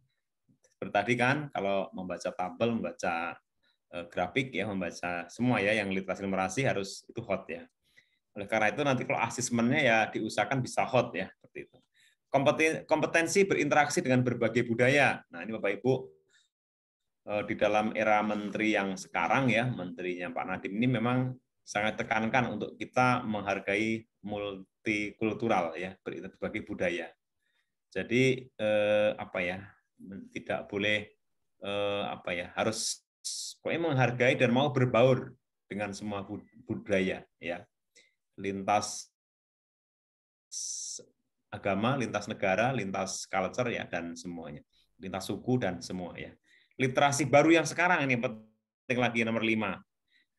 Seperti tadi kan, kalau membaca tabel, membaca grafik ya, membaca semua ya, yang literasi harus itu hot ya. Oleh karena itu nanti kalau asesmennya ya diusahakan bisa hot ya, seperti itu. Kompetensi berinteraksi dengan berbagai budaya. Nah ini Bapak Ibu, di dalam era menteri yang sekarang ya, menterinya Pak Nadiem ini memang sangat tekankan untuk kita menghargai multikultural ya, berbagai budaya. Jadi tidak boleh harus pokoknya menghargai dan mau berbaur dengan semua budaya ya, lintas agama, lintas negara, lintas culture ya, dan semuanya, lintas suku dan semua ya. Literasi baru yang sekarang ini penting lagi nomor 5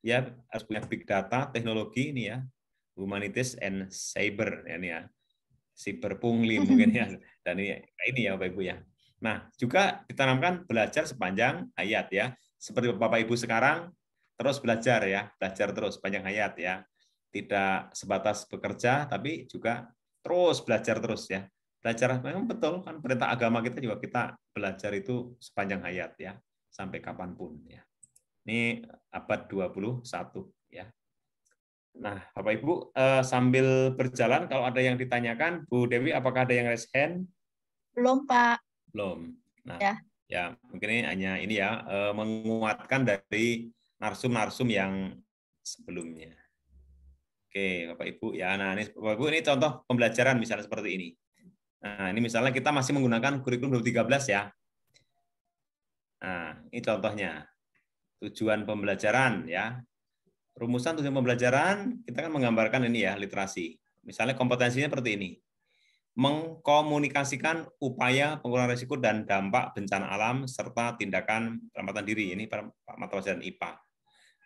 ya, harus punya big data, teknologi ini ya, humanities and cyber ya, ini ya, cyberpungli mungkin ya, dan ini ya Bapak Ibu ya. Nah juga ditanamkan belajar sepanjang hayat ya, seperti Bapak Ibu sekarang terus belajar ya, belajar terus sepanjang hayat ya, tidak sebatas bekerja tapi juga terus belajar terus ya. Belajar memang betul kan, perintah agama kita juga kita belajar itu sepanjang hayat ya, sampai kapanpun ya. Ini abad 21 ya. Nah, Bapak Ibu sambil berjalan kalau ada yang ditanyakan, Bu Dewi apakah ada yang raise hand? Belum, Pak. Belum. Nah, ya mungkin ini hanya ini ya, menguatkan dari narsum-narsum yang sebelumnya. Oke, Bapak Ibu ya. Nah, ini Bapak Ibu ini contoh pembelajaran misalnya seperti ini. Nah, ini misalnya kita masih menggunakan kurikulum 2013 ya. Nah, ini contohnya. Tujuan pembelajaran ya. Rumusan tujuan pembelajaran kita kan menggambarkan ini ya, literasi. Misalnya kompetensinya seperti ini. Mengkomunikasikan upaya pengurangan risiko dan dampak bencana alam serta tindakan penyelamatan diri. Ini mata pelajaran IPA.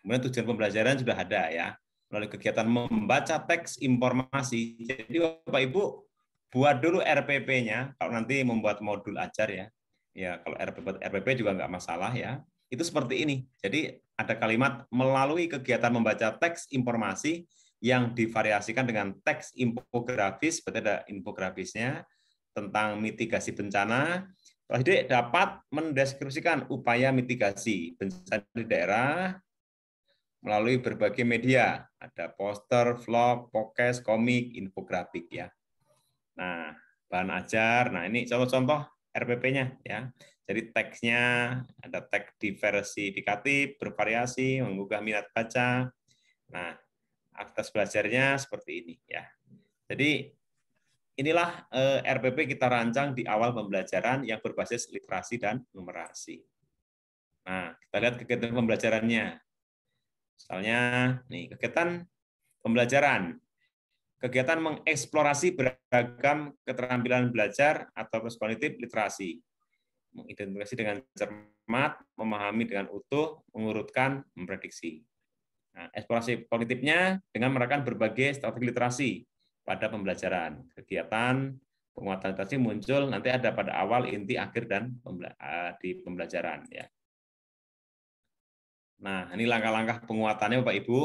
Kemudian tujuan pembelajaran sudah ada ya, melalui kegiatan membaca teks informasi. Jadi Bapak Ibu buat dulu RPP-nya kalau nanti membuat modul ajar ya. Ya kalau RPP juga nggak masalah ya. Itu seperti ini. Jadi ada kalimat melalui kegiatan membaca teks informasi yang divariasikan dengan teks infografis, berarti ada infografisnya tentang mitigasi bencana. Jadi dapat mendeskripsikan upaya mitigasi bencana di daerah melalui berbagai media, ada poster, vlog, podcast, komik, infografik ya. Nah, bahan ajar. Nah, ini contoh-contoh RPP-nya ya. Jadi teksnya ada teks diversifikatif, bervariasi, menggugah minat baca. Nah, aktivitas belajarnya seperti ini ya. Jadi inilah RPP kita rancang di awal pembelajaran yang berbasis literasi dan numerasi. Nah, kita lihat kegiatan pembelajarannya. Misalnya, nih kegiatan pembelajaran. Kegiatan mengeksplorasi beragam keterampilan belajar atau kognitif literasi. Mengidentifikasi dengan cermat, memahami dengan utuh, mengurutkan, memprediksi. Nah, eksplorasi kognitifnya dengan menerapkan berbagai strategi literasi pada pembelajaran. Kegiatan penguatan literasi muncul nanti ada pada awal, inti, akhir, dan di pembelajaran. Ya. Nah, ini langkah-langkah penguatannya Bapak Ibu.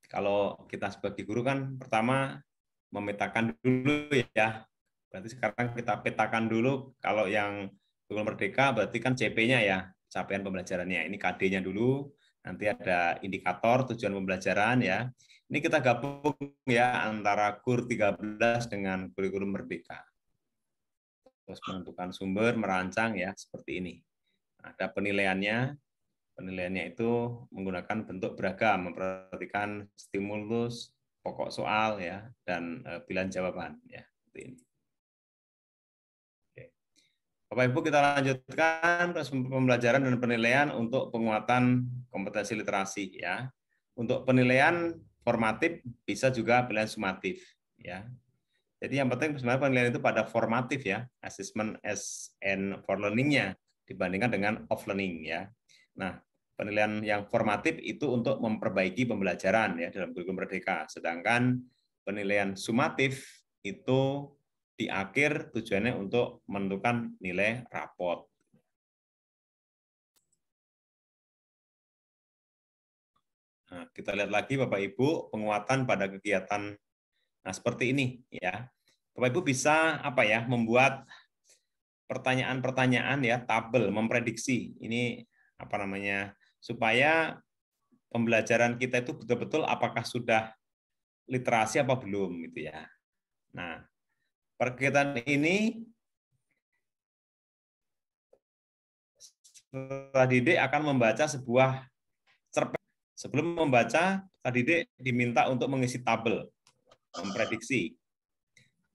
Kalau kita sebagai guru kan pertama memetakan dulu ya. Berarti sekarang kita petakan dulu, kalau yang Kurikulum Merdeka berarti kan CP-nya ya, capaian pembelajarannya. Ini KD-nya dulu, nanti ada indikator tujuan pembelajaran ya. Ini kita gabung ya antara KUR 13 dengan Kurikulum Merdeka. Terus menentukan sumber, merancang ya, seperti ini. Ada penilaiannya, Penilaiannya itu menggunakan bentuk beragam, memperhatikan stimulus, pokok soal ya, dan pilihan jawaban ya. Seperti ini. Oke. Bapak Ibu, kita lanjutkan proses pembelajaran dan penilaian untuk penguatan kompetensi literasi ya. Untuk penilaian formatif bisa juga penilaian sumatif ya. Jadi yang penting sebenarnya penilaian itu pada formatif ya, assessment as and for learning-nya dibandingkan dengan off learning ya. Nah, penilaian yang formatif itu untuk memperbaiki pembelajaran ya dalam kurikulum Merdeka, sedangkan penilaian sumatif itu di akhir tujuannya untuk menentukan nilai rapot. Nah, kita lihat lagi Bapak Ibu penguatan pada kegiatan. Nah, seperti ini ya. Bapak Ibu bisa apa ya, membuat pertanyaan-pertanyaan ya, tabel memprediksi. Ini apa namanya? Supaya pembelajaran kita itu betul-betul apakah sudah literasi apa belum gitu ya. Nah, kegiatan ini peserta didik akan membaca sebuah cerpen. Sebelum membaca, peserta didik diminta untuk mengisi tabel, memprediksi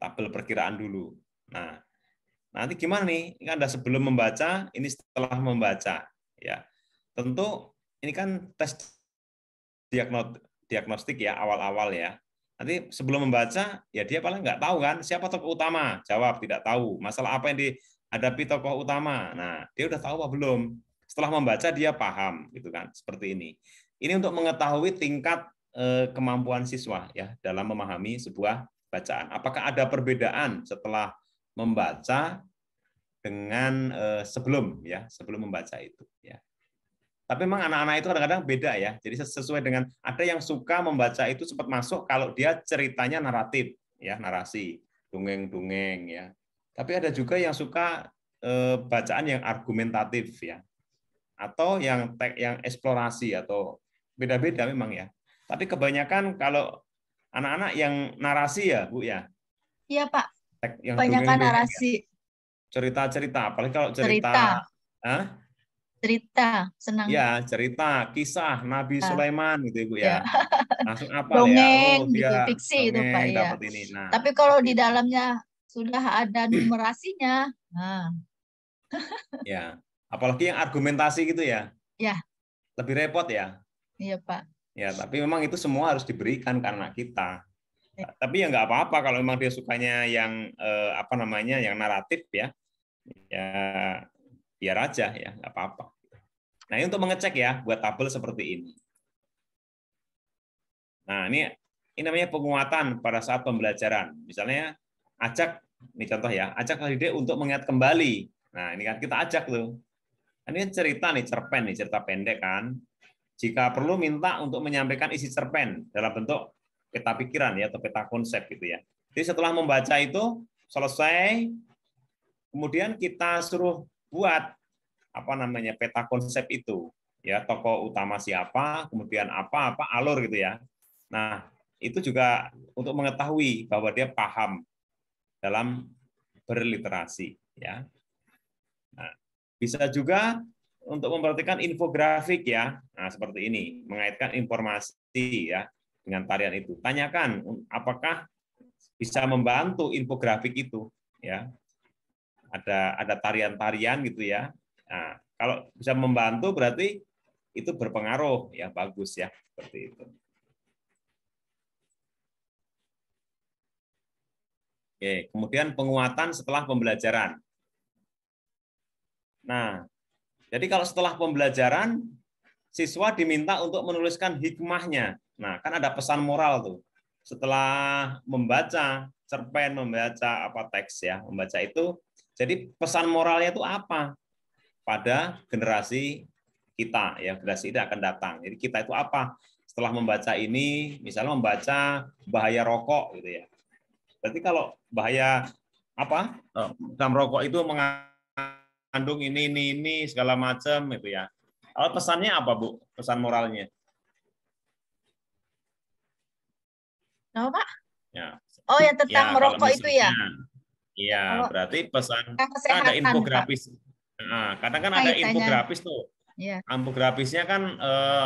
tabel perkiraan dulu. Nah, nanti gimana nih? Ini Anda sebelum membaca, ini setelah membaca. Ya, tentu ini kan tes diagnostik ya, awal-awal ya. Nanti sebelum membaca, ya dia paling nggak tahu kan siapa tokoh utama. Jawab tidak tahu. Masalah apa yang dihadapi tokoh utama. Nah, dia udah tahu apa belum? Setelah membaca dia paham, gitu kan? Seperti ini. Ini untuk mengetahui tingkat kemampuan siswa ya dalam memahami sebuah bacaan. Apakah ada perbedaan setelah membaca dengan sebelum membaca itu ya. Tapi memang anak-anak itu kadang-kadang beda ya. Jadi sesuai dengan ada yang suka membaca itu cepat masuk kalau dia ceritanya naratif ya, narasi, dongeng-dongeng ya. Tapi ada juga yang suka bacaan yang argumentatif ya. Atau yang eksplorasi atau beda-beda memang ya. Tapi kebanyakan kalau anak-anak yang narasi ya, Bu ya. Iya, Pak. Yang Kebanyakan narasi. Cerita-cerita, apalagi kalau cerita. Cerita, senang. Ya, cerita, kisah Nabi Sulaiman gitu Ibu ya. Langsung apa dongeng, ya? Oh, gitu, dia fiksi itu Pak ya. dapat ini. Nah, tapi kalau di dalamnya sudah ada numerasinya. Nah. Ya, apalagi yang argumentasi gitu ya. Ya. Lebih repot ya. Iya, Pak. Ya, tapi memang itu semua harus diberikan karena kita. Tapi ya nggak apa-apa kalau memang dia sukanya yang yang naratif ya. Ya biar aja ya, nggak apa-apa. Nah, ini untuk mengecek ya, buat tabel seperti ini. Nah, ini namanya penguatan pada saat pembelajaran. Misalnya, ini contoh ya, ajak didik untuk mengingat kembali. Nah, ini kan kita ajak tuh. Ini cerita nih, cerpen nih, cerita pendek kan. Jika perlu minta untuk menyampaikan isi cerpen dalam bentuk peta pikiran ya, atau peta konsep gitu ya. Jadi setelah membaca itu selesai, kemudian kita suruh buat peta konsep itu ya, tokoh utama siapa, kemudian apa alur gitu ya. Nah, itu juga untuk mengetahui bahwa dia paham dalam berliterasi ya. Nah, bisa juga untuk memperhatikan infografik ya. Nah, seperti ini, mengaitkan informasi ya dengan tarian itu. Tanyakan apakah bisa membantu infografik itu ya. Ada tarian-tarian gitu ya. Nah, kalau bisa membantu berarti itu berpengaruh ya, bagus ya, seperti itu. Oke, kemudian penguatan setelah pembelajaran. Nah, jadi kalau setelah pembelajaran siswa diminta untuk menuliskan hikmahnya. Nah, kan ada pesan moral tuh. Setelah membaca cerpen, membaca teks ya, membaca itu, jadi pesan moralnya itu apa? Pada generasi kita ya, generasi ini akan datang. Jadi kita itu apa? Setelah membaca ini, misalnya membaca bahaya rokok gitu ya. Berarti kalau bahaya dalam rokok itu mengandung ini segala macam itu ya. Kalau pesannya apa, Bu? Pesan moralnya? Apa, Pak? Ya. Oh, ya tentang merokok itu ya. Iya, berarti pesan kesehatan, ada infografis. Nah, kadang kan ada infografis tuh. Ya. Ampografisnya kan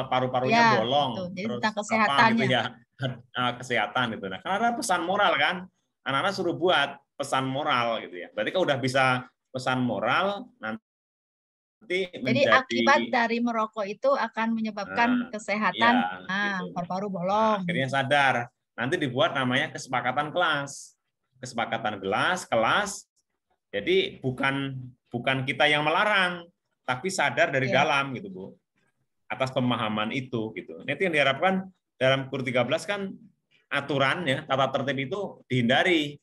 paru-parunya Ya, bolong, betul. Jadi terus tentang apa kesehatannya. gitu ya, kesehatan gitu. Nah, karena ada pesan moral kan, anak-anak suruh buat pesan moral gitu ya. Berarti kalau udah bisa pesan moral, nanti Jadi menjadi akibat dari merokok itu akan menyebabkan kesehatan ya gitu. paru-paru Nah, bolong. akhirnya sadar. Nanti dibuat namanya kesepakatan kelas. Kesepakatan kelas. Jadi bukan kita yang melarang, tapi sadar dari Ya. dalam gitu, Bu. Atas pemahaman itu gitu. Itu yang diharapkan dalam KUR 13 kan aturannya, tata tertib itu dihindari.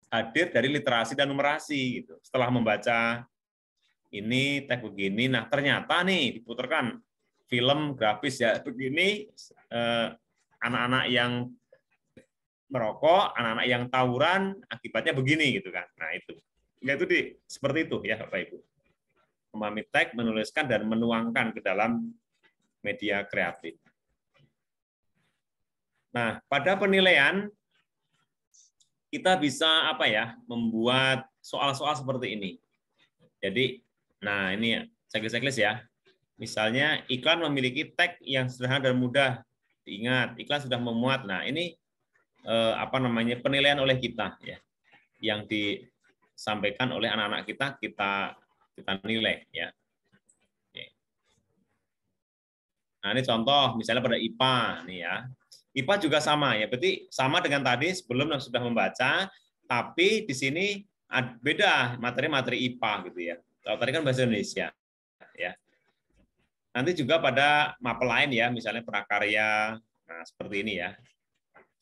Hadir dari literasi dan numerasi gitu. Setelah membaca ini teks begini, nah ternyata nih diputarkan film grafis ya begini, anak-anak yang merokok, anak-anak yang tawuran akibatnya begini gitu kan. Nah itu seperti itu ya Bapak Ibu. Memahami teks, menuliskan dan menuangkan ke dalam media kreatif. Nah, pada penilaian kita bisa membuat soal-soal seperti ini. Jadi, nah ini ya, checklist ya. Misalnya iklan memiliki teks yang sederhana dan mudah diingat. Iklan sudah memuat. Nah, ini penilaian oleh kita ya. Yang disampaikan oleh anak-anak kita nilai ya. Nah, ini contoh misalnya pada IPA nih ya. IPA juga sama ya. Berarti sama dengan tadi sebelum sudah membaca, tapi di sini beda materi-materi IPA gitu ya. Kalau tadi kan bahasa Indonesia ya. Nanti juga pada mapel lain ya, misalnya prakarya, nah seperti ini ya.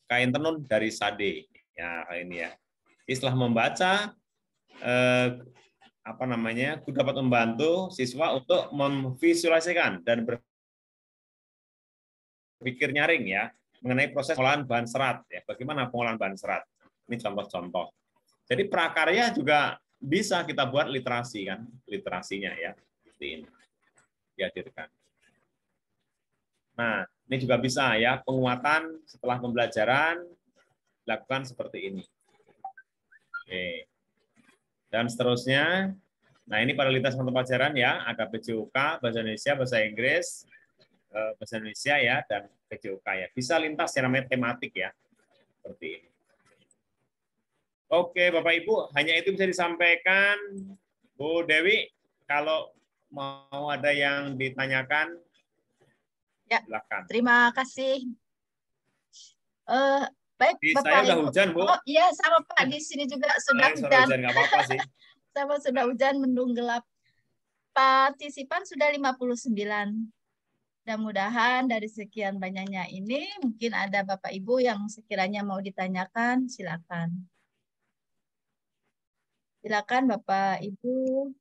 Kain tenun dari Sade. Ya, ini ya. Jadi setelah membaca aku dapat membantu siswa untuk memvisualisasikan dan berpikir nyaring ya mengenai proses pengolahan bahan serat ya. Bagaimana pengolahan bahan serat? Ini contoh-contoh. Jadi prakarya juga bisa kita buat literasi kan, literasinya ya. Seperti ini. Dihadirkan. Nah, ini juga bisa ya, penguatan setelah pembelajaran dilakukan seperti ini. Oke. Dan seterusnya, nah ini pada lintas mata pelajaran ya, ada PJOK, Bahasa Indonesia, Bahasa Inggris, Bahasa Indonesia ya, dan PJOK ya. Bisa lintas secara tematik ya, seperti ini. Oke, Bapak Ibu, hanya itu bisa disampaikan. Bu Dewi, kalau mau ada yang ditanyakan, ya, silakan. Terima kasih. Baik, Di Bapak saya udah Ibu. hujan, Bu. Oh iya, sama Pak. Di sini juga sudah hujan. Nggak apa-apa sih. Sama sudah hujan, mendung gelap. Partisipan sudah 59. Mudah-mudahan dari sekian banyaknya ini, mungkin ada Bapak Ibu yang sekiranya mau ditanyakan, silakan. Silakan Bapak Ibu.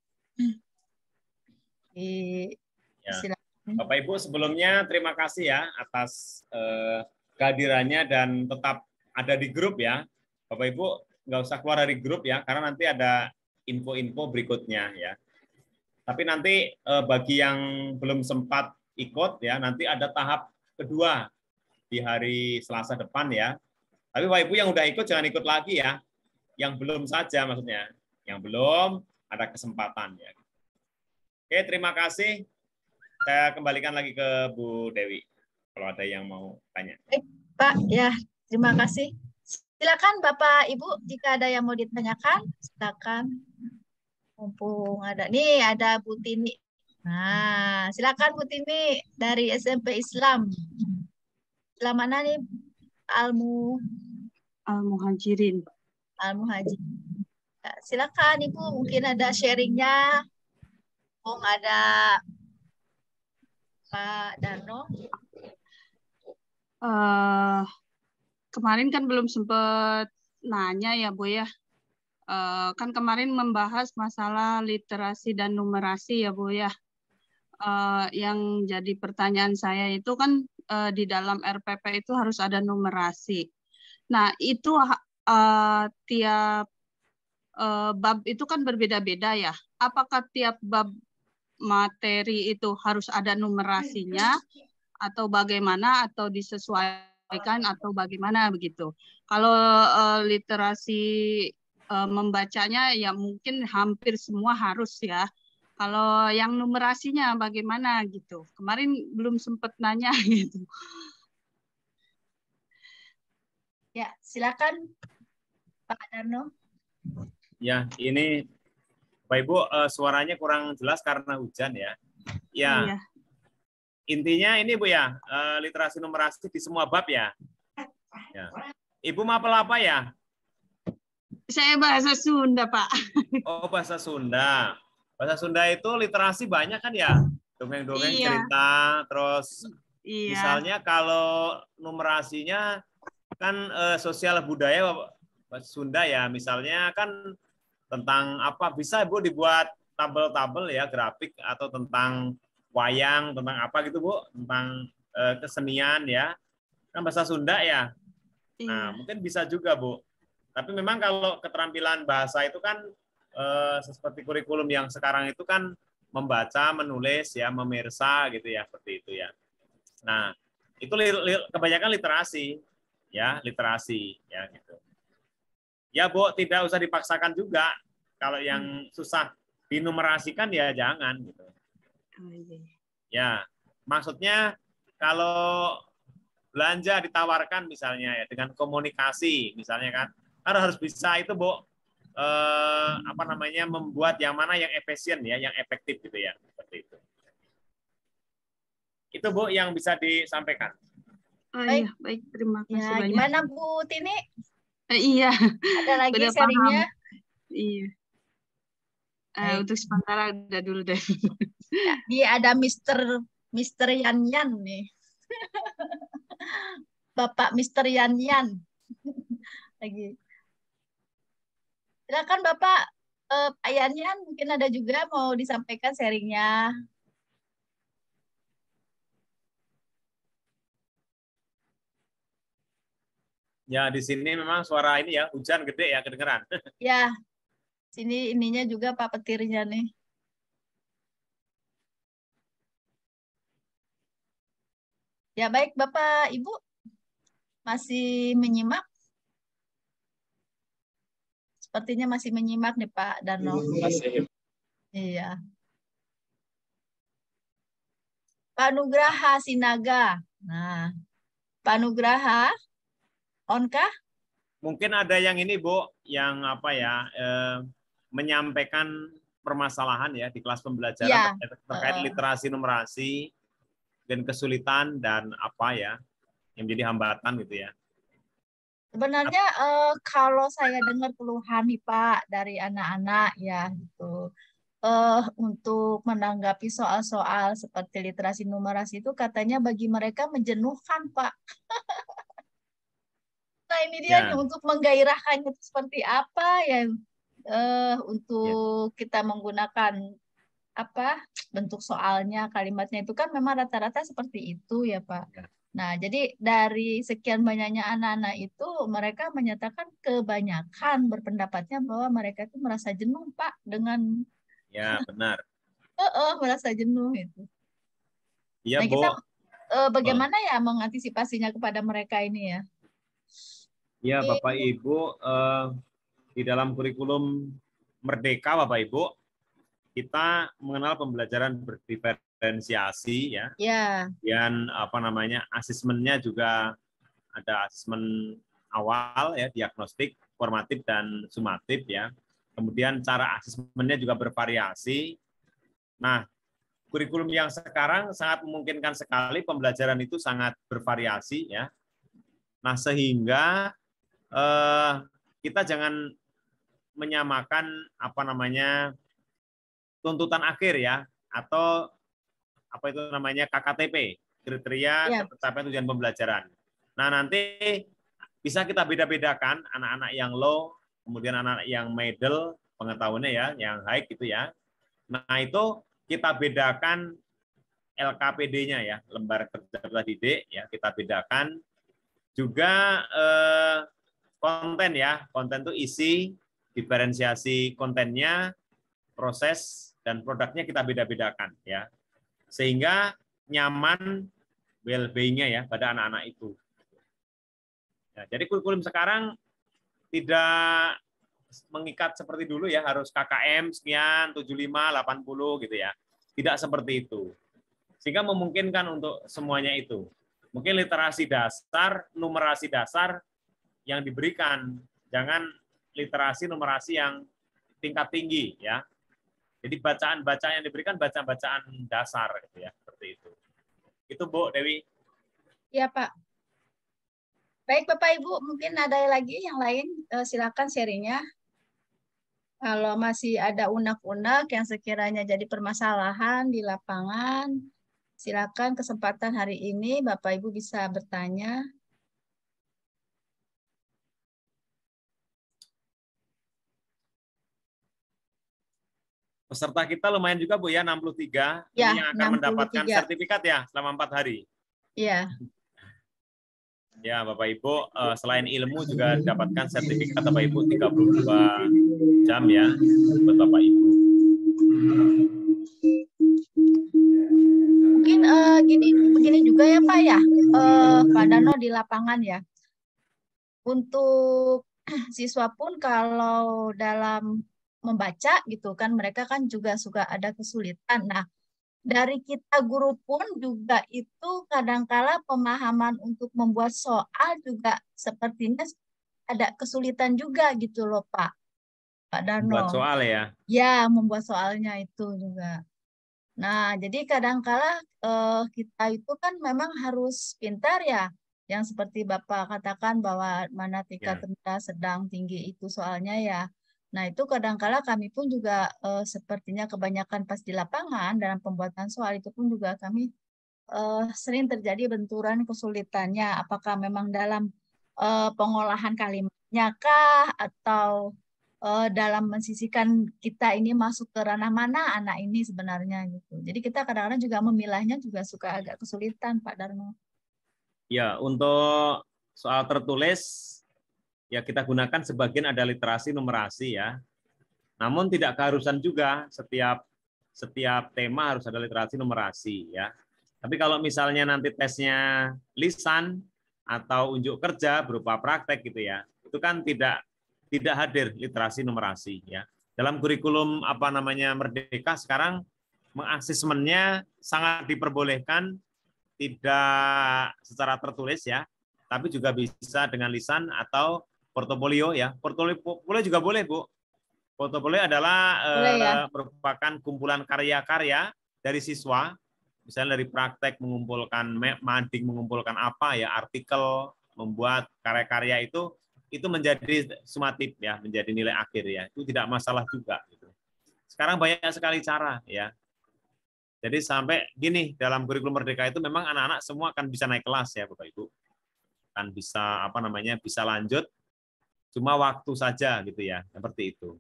Ya. Bapak Ibu sebelumnya terima kasih ya atas kehadirannya dan tetap ada di grup ya. Bapak Ibu nggak usah keluar dari grup ya karena nanti ada info-info berikutnya ya. Tapi nanti bagi yang belum sempat ikut ya nanti ada tahap kedua di hari Selasa depan ya. Tapi Bapak Ibu yang udah ikut jangan ikut lagi ya. Yang belum saja maksudnya. Yang belum ada kesempatan ya. Oke, terima kasih. Saya kembalikan lagi ke Bu Dewi, kalau ada yang mau tanya. Baik, Pak. Ya, terima kasih. Silakan Bapak, Ibu, jika ada yang mau ditanyakan, silakan. Mumpung ada. Nih, ada Bu Tini. Nah, silakan Bu Tini dari SMP Islam. Islam mana nih? Al-Muhajirin. Al-Muhajirin. Ya, silakan Ibu, mungkin ada sharingnya. Ada Pak Darno. Kemarin kan belum sempat nanya ya Bu ya. Kan kemarin membahas masalah literasi dan numerasi ya Bu ya. Yang jadi pertanyaan saya itu kan di dalam RPP itu harus ada numerasi. Nah itu tiap bab itu kan berbeda-beda ya. Apakah tiap bab materi itu harus ada numerasinya atau bagaimana atau disesuaikan atau bagaimana begitu? Kalau literasi membacanya ya mungkin hampir semua harus ya. Kalau yang numerasinya bagaimana gitu? Kemarin belum sempat nanya gitu. Ya, silakan Pak Darno. Ya, ini Bapak Ibu suaranya kurang jelas karena hujan ya. Ya, Oh, iya. intinya ini Bu ya, literasi numerasi di semua bab ya. Ya. Ibu mapel apa ya? Saya bahasa Sunda, Pak. Oh, bahasa Sunda. Bahasa Sunda itu literasi banyak kan ya? Dongeng-dongeng Iya, cerita, terus iya, misalnya kalau numerasinya kan sosial budaya bahasa Sunda ya, misalnya kan tentang apa bisa Bu dibuat tabel-tabel ya, grafik atau tentang wayang, tentang apa gitu Bu, tentang kesenian ya. Kan bahasa Sunda ya. Nah, iya. mungkin bisa juga Bu. Tapi memang kalau keterampilan bahasa itu kan seperti kurikulum yang sekarang itu kan membaca, menulis ya, memirsa gitu ya, seperti itu ya. Nah, itu kebanyakan literasi ya, literasi ya gitu. Ya, Bu, tidak usah dipaksakan juga. Kalau yang susah dinumerasikan ya jangan gitu. Oh, iya. Ya, maksudnya kalau belanja ditawarkan misalnya ya dengan komunikasi misalnya kan harus bisa itu Bu apa namanya membuat yang mana yang efisien ya, yang efektif gitu ya, seperti itu. Itu Bu yang bisa disampaikan. Oh, Baik, iya, baik. Terima kasih ya banyak. gimana Bu Tini? Iya, Ada lagi udah sharingnya? paham. Iya. Baik. Untuk sementara udah dulu deh. Ya, dia ada Mister Yan Yan nih. Bapak Mister Yan Yan. Lagi. Silakan Bapak Pak Yan Yan, mungkin ada juga mau disampaikan sharingnya. Ya di sini memang suara ini ya hujan gede ya kedengeran. Ya, sini ininya juga Pak petirnya nih. Ya baik Bapak Ibu masih menyimak? Sepertinya masih menyimak nih Pak Darno. Masih. Iya. Pak Nugraha Sinaga. Nah, Pak Nugraha, on kah? Mungkin ada yang ini Bu, yang apa ya menyampaikan permasalahan ya di kelas pembelajaran Iya. terkait literasi numerasi dan kesulitan dan apa ya yang menjadi hambatan gitu ya. Sebenarnya kalau saya dengar keluhan nih Pak dari anak-anak ya gitu. Untuk menanggapi soal-soal seperti literasi numerasi itu katanya bagi mereka menjenuhkan Pak. Nah ini dia nih Ya, untuk menggairahkannya itu seperti apa ya ya, untuk kita menggunakan apa bentuk soalnya kalimatnya itu kan memang rata-rata seperti itu ya Pak. ya. Nah, jadi dari sekian banyaknya anak-anak itu mereka menyatakan kebanyakan berpendapatnya bahwa mereka itu merasa jenuh Pak dengan Ya, benar. merasa jenuh itu. Iya, Nah, Bu. kita bagaimana ya mengantisipasinya kepada mereka ini ya? Iya, Ini, Bapak Ibu di dalam kurikulum Merdeka Bapak Ibu kita mengenal pembelajaran berdiferensiasi ya. ya, Dan apa namanya asesmennya juga ada asesmen awal ya, diagnostik, formatif dan sumatif ya. Kemudian cara asesmennya juga bervariasi. Nah, kurikulum yang sekarang sangat memungkinkan sekali pembelajaran itu sangat bervariasi ya. Nah, sehingga kita jangan menyamakan apa namanya tuntutan akhir ya atau apa itu namanya KKTP, kriteria ya, ketetapan tujuan pembelajaran. Nah, nanti bisa kita beda-bedakan anak-anak yang low, kemudian anak yang middle pengetahuannya ya, yang high gitu ya. Nah, itu kita bedakan LKPD-nya ya, lembar kerja peserta didik ya, kita bedakan juga konten ya. Konten itu isi, diferensiasi kontennya, proses dan produknya kita beda-bedakan ya. Sehingga nyaman well-being-nya ya pada anak-anak itu. Ya, jadi kurikulum sekarang tidak mengikat seperti dulu ya, harus KKM sekian, 75, 80 gitu ya. Tidak seperti itu. Sehingga memungkinkan untuk semuanya itu. Mungkin literasi dasar, numerasi dasar yang diberikan, jangan literasi numerasi yang tingkat tinggi ya. Jadi bacaan-bacaan yang diberikan bacaan-bacaan dasar gitu ya, seperti itu. Itu Bu Dewi. Iya Pak. Baik Bapak Ibu, mungkin ada lagi yang lain, silakan sharingnya. Kalau masih ada unek-unek yang sekiranya jadi permasalahan di lapangan, silakan kesempatan hari ini Bapak Ibu bisa bertanya. Peserta kita lumayan juga Bu ya, 63. Ya, Ini yang akan mendapatkan 63. sertifikat ya selama 4 hari. Iya. Ya Bapak Ibu, selain ilmu juga dapatkan sertifikat Bapak Ibu 32 jam ya buat Bapak Ibu. Mungkin begini juga ya Pak ya, Pak Dano di lapangan ya. Untuk siswa pun kalau dalam membaca gitu kan, mereka kan juga suka ada kesulitan. Nah, dari kita guru pun juga itu kadangkala pemahaman untuk membuat soal juga sepertinya ada kesulitan juga gitu loh Pak Dano. Buat soal ya? Ya, membuat soalnya itu juga. Nah, jadi kadangkala kita itu kan memang harus pintar ya, yang seperti Bapak katakan bahwa mana tingkat rendah, sedang, tinggi itu soalnya ya. Nah, itu kadangkala kami pun juga sepertinya kebanyakan pas di lapangan dalam pembuatan soal itu pun juga kami sering terjadi benturan kesulitannya. Apakah memang dalam pengolahan kalimatnya kah atau dalam mensisihkan kita ini masuk ke ranah mana anak ini sebenarnya gitu. Jadi kita kadang-kadang juga memilahnya juga suka agak kesulitan Pak Darno. Ya, untuk soal tertulis ya kita gunakan sebagian ada literasi numerasi ya. Namun tidak keharusan juga setiap tema harus ada literasi numerasi ya. Tapi kalau misalnya nanti tesnya lisan atau unjuk kerja berupa praktek gitu ya, itu kan tidak hadir literasi numerasi ya. Dalam kurikulum Merdeka sekarang mengasesmennya sangat diperbolehkan tidak secara tertulis ya, tapi juga bisa dengan lisan atau portofolio ya. Portofolio juga boleh Bu. Portofolio adalah merupakan kumpulan karya-karya dari siswa, misalnya dari praktek mengumpulkan mading, mengumpulkan apa ya, artikel, membuat karya-karya itu menjadi sumatif ya, menjadi nilai akhir ya. Itu tidak masalah juga gitu. Sekarang banyak sekali cara ya. Jadi sampai gini, dalam kurikulum Merdeka itu memang anak-anak semua akan bisa naik kelas ya Bapak Ibu. Kan bisa bisa lanjut, cuma waktu saja gitu ya, seperti itu.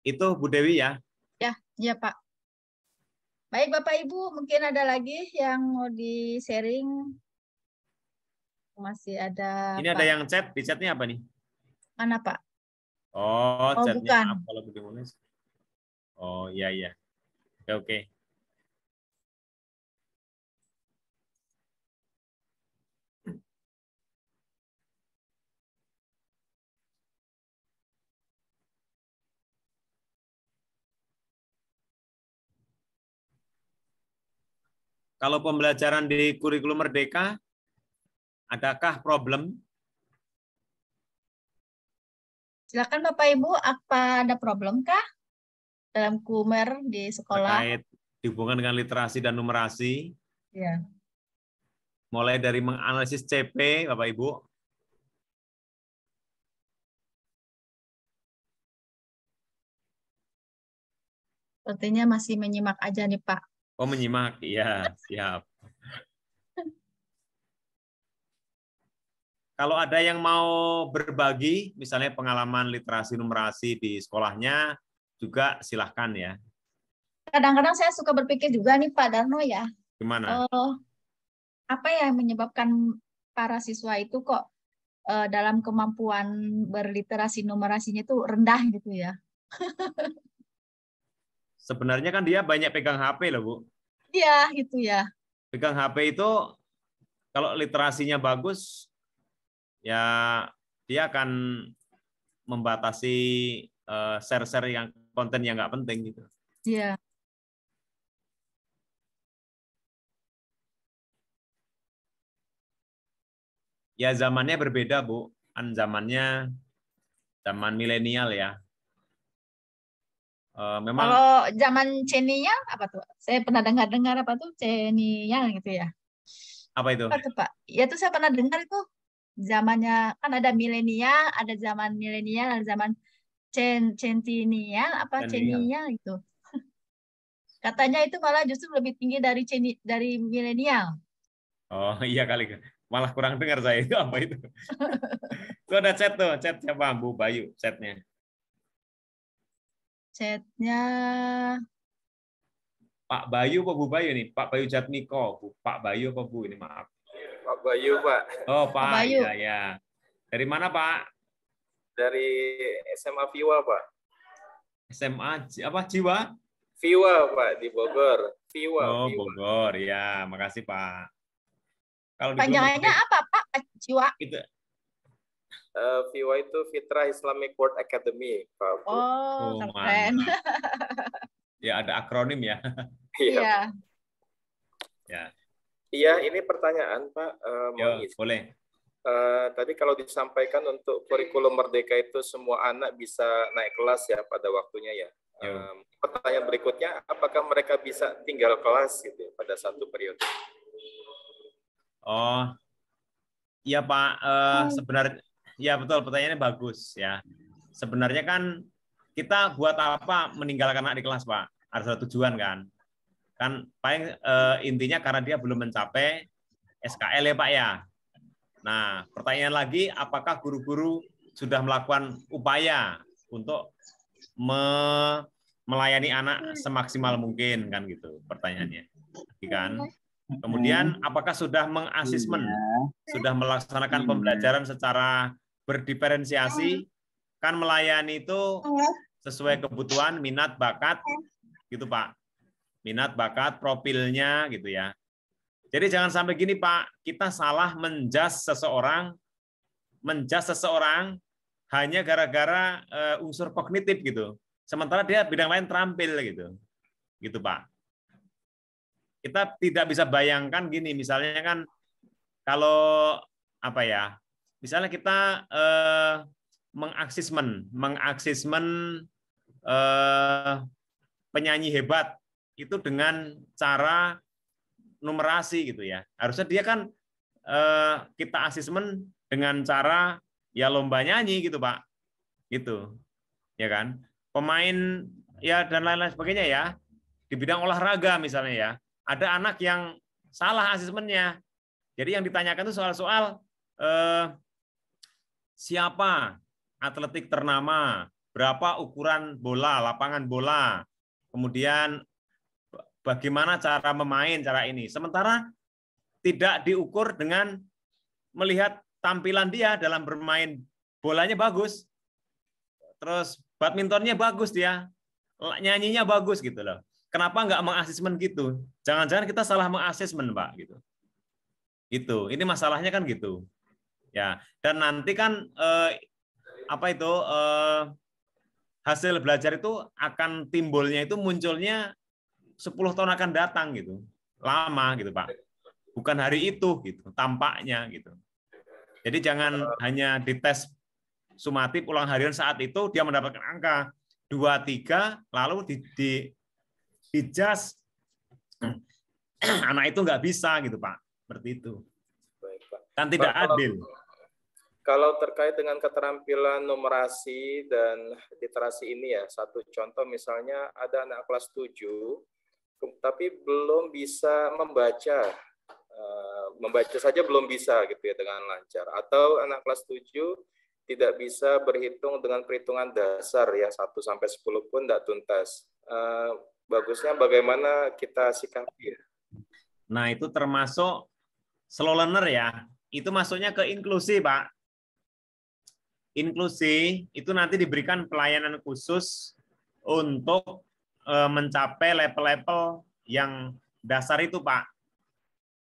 Itu Bu Dewi ya. Ya, iya Pak. Baik Bapak Ibu, mungkin ada lagi yang mau di-sharing? Masih ada. Ini ada yang chat, di chatnya apa nih? Mana Pak? Oh, chatnya bukan. maaf kalau belum nulis. Oh iya iya. Oke. Kalau pembelajaran di kurikulum Merdeka, adakah problem? Silakan Bapak Ibu, apa ada problem kah dalam kumer di sekolah? Terkait dihubungkan dengan literasi dan numerasi. Ya. Mulai dari menganalisis CP, Bapak Ibu. Sepertinya masih menyimak aja nih Pak. Oh menyimak, iya siap. Kalau ada yang mau berbagi, misalnya pengalaman literasi numerasi di sekolahnya, juga silahkan ya. Kadang-kadang saya suka berpikir juga nih Pak Darno ya. Gimana? Apa yang menyebabkan para siswa itu kok dalam kemampuan berliterasi numerasinya itu rendah gitu ya? Sebenarnya kan dia banyak pegang HP loh Bu. Iya, gitu ya. Pegang HP itu kalau literasinya bagus, ya dia akan membatasi share-share yang konten yang nggak penting gitu. Iya. Ya zamannya berbeda, Bu. Kan zamannya zaman milenial ya. Memang Kalau zaman Cenial apa tuh? Saya pernah dengar apa tuh Cenial gitu ya. apa itu? Apa tuh Pak? Ya tuh saya pernah dengar itu zamannya kan ada milenial, ada zaman centenial apa Milenial. Cenial gitu. Katanya itu malah justru lebih tinggi dari milenial. Oh iya kali. Malah kurang dengar saya itu apa itu. Itu ada chat tuh, chat siapa? Bu Bayu chatnya. Chatnya Pak Bayu apa Bu Bayu nih? Pak Bayu Jatmiko. Pak Bayu apa Bu ini maaf. Pak Bayu, Pak. Oh Pak Pak, Bayu. iya ya. Dari mana Pak? Dari SMA Viwa, Pak. SMA apa Jiwa? Viwa, Pak, di Bogor. Viwa, Oh Viwa. Bogor, ya. Makasih Pak. Kalau di panjangannya apa Pak? Jiwa. itu Viwa itu Fitra Islamic World Academy, Pak. Oh, oh, keren. mantap. Ya ada akronim ya. Iya. Iya. Ya. Iya, ini pertanyaan, Pak. Yo, Mohon izin. boleh. Tadi kalau disampaikan untuk kurikulum Merdeka itu semua anak bisa naik kelas ya pada waktunya ya. Pertanyaan berikutnya, apakah mereka bisa tinggal kelas gitu ya, pada satu periode? Oh, iya Pak. Sebenarnya, ya betul pertanyaannya bagus ya. Sebenarnya kan kita buat apa meninggalkan anak di kelas Pak? Harus ada tujuan kan? Kan paling intinya karena dia belum mencapai SKL ya Pak ya. Nah, pertanyaan lagi, apakah guru-guru sudah melakukan upaya untuk melayani anak semaksimal mungkin kan gitu pertanyaannya, kan? Kemudian apakah sudah mengasesmen, sudah melaksanakan pembelajaran secara berdiferensiasi, kan melayani itu sesuai kebutuhan, minat, bakat, gitu Pak. Minat, bakat, profilnya gitu ya. Jadi jangan sampai gini Pak, kita salah menjas seseorang hanya gara-gara unsur kognitif gitu. Sementara dia bidang lain terampil gitu. Gitu Pak. Kita tidak bisa bayangkan gini, misalnya kan kalau apa ya? Misalnya kita mengaksesmen penyanyi hebat itu dengan cara numerasi gitu ya. Harusnya dia kan kita asesmen dengan cara ya lomba nyanyi gitu Pak. Gitu. Ya kan? Pemain ya dan lain-lain sebagainya ya. Di bidang olahraga misalnya ya. Ada anak yang salah asesmennya. Jadi yang ditanyakan itu soal-soal siapa atletik ternama, berapa ukuran bola, lapangan bola, kemudian bagaimana cara memain, cara ini. Sementara tidak diukur dengan melihat tampilan dia dalam bermain, bolanya bagus, terus badmintonnya bagus dia, nyanyinya bagus gitu loh. Kenapa nggak mengasesmen gitu? Jangan-jangan kita salah mengasesmen Pak gitu. Itu, ini masalahnya kan gitu. Ya, dan nanti kan hasil belajar itu akan timbulnya itu munculnya 10 tahun akan datang gitu. Lama gitu, Pak. Bukan hari itu gitu, tampaknya gitu. Jadi jangan hanya dites sumatif ulang harian saat itu dia mendapatkan angka 2, 3 lalu di-judge anak itu nggak bisa gitu Pak. Seperti itu. Baik, Pak. Kan tidak adil. Kalau terkait dengan keterampilan numerasi dan literasi ini ya, satu contoh misalnya ada anak kelas 7 tapi belum bisa membaca saja belum bisa gitu ya dengan lancar, atau anak kelas 7 tidak bisa berhitung dengan perhitungan dasar ya 1 sampai 10 pun tidak tuntas. Bagusnya bagaimana kita sikapi? Nah, itu termasuk slow learner ya. Itu masuknya ke inklusi, Pak. Inklusi itu nanti diberikan pelayanan khusus untuk mencapai level-level yang dasar itu, Pak.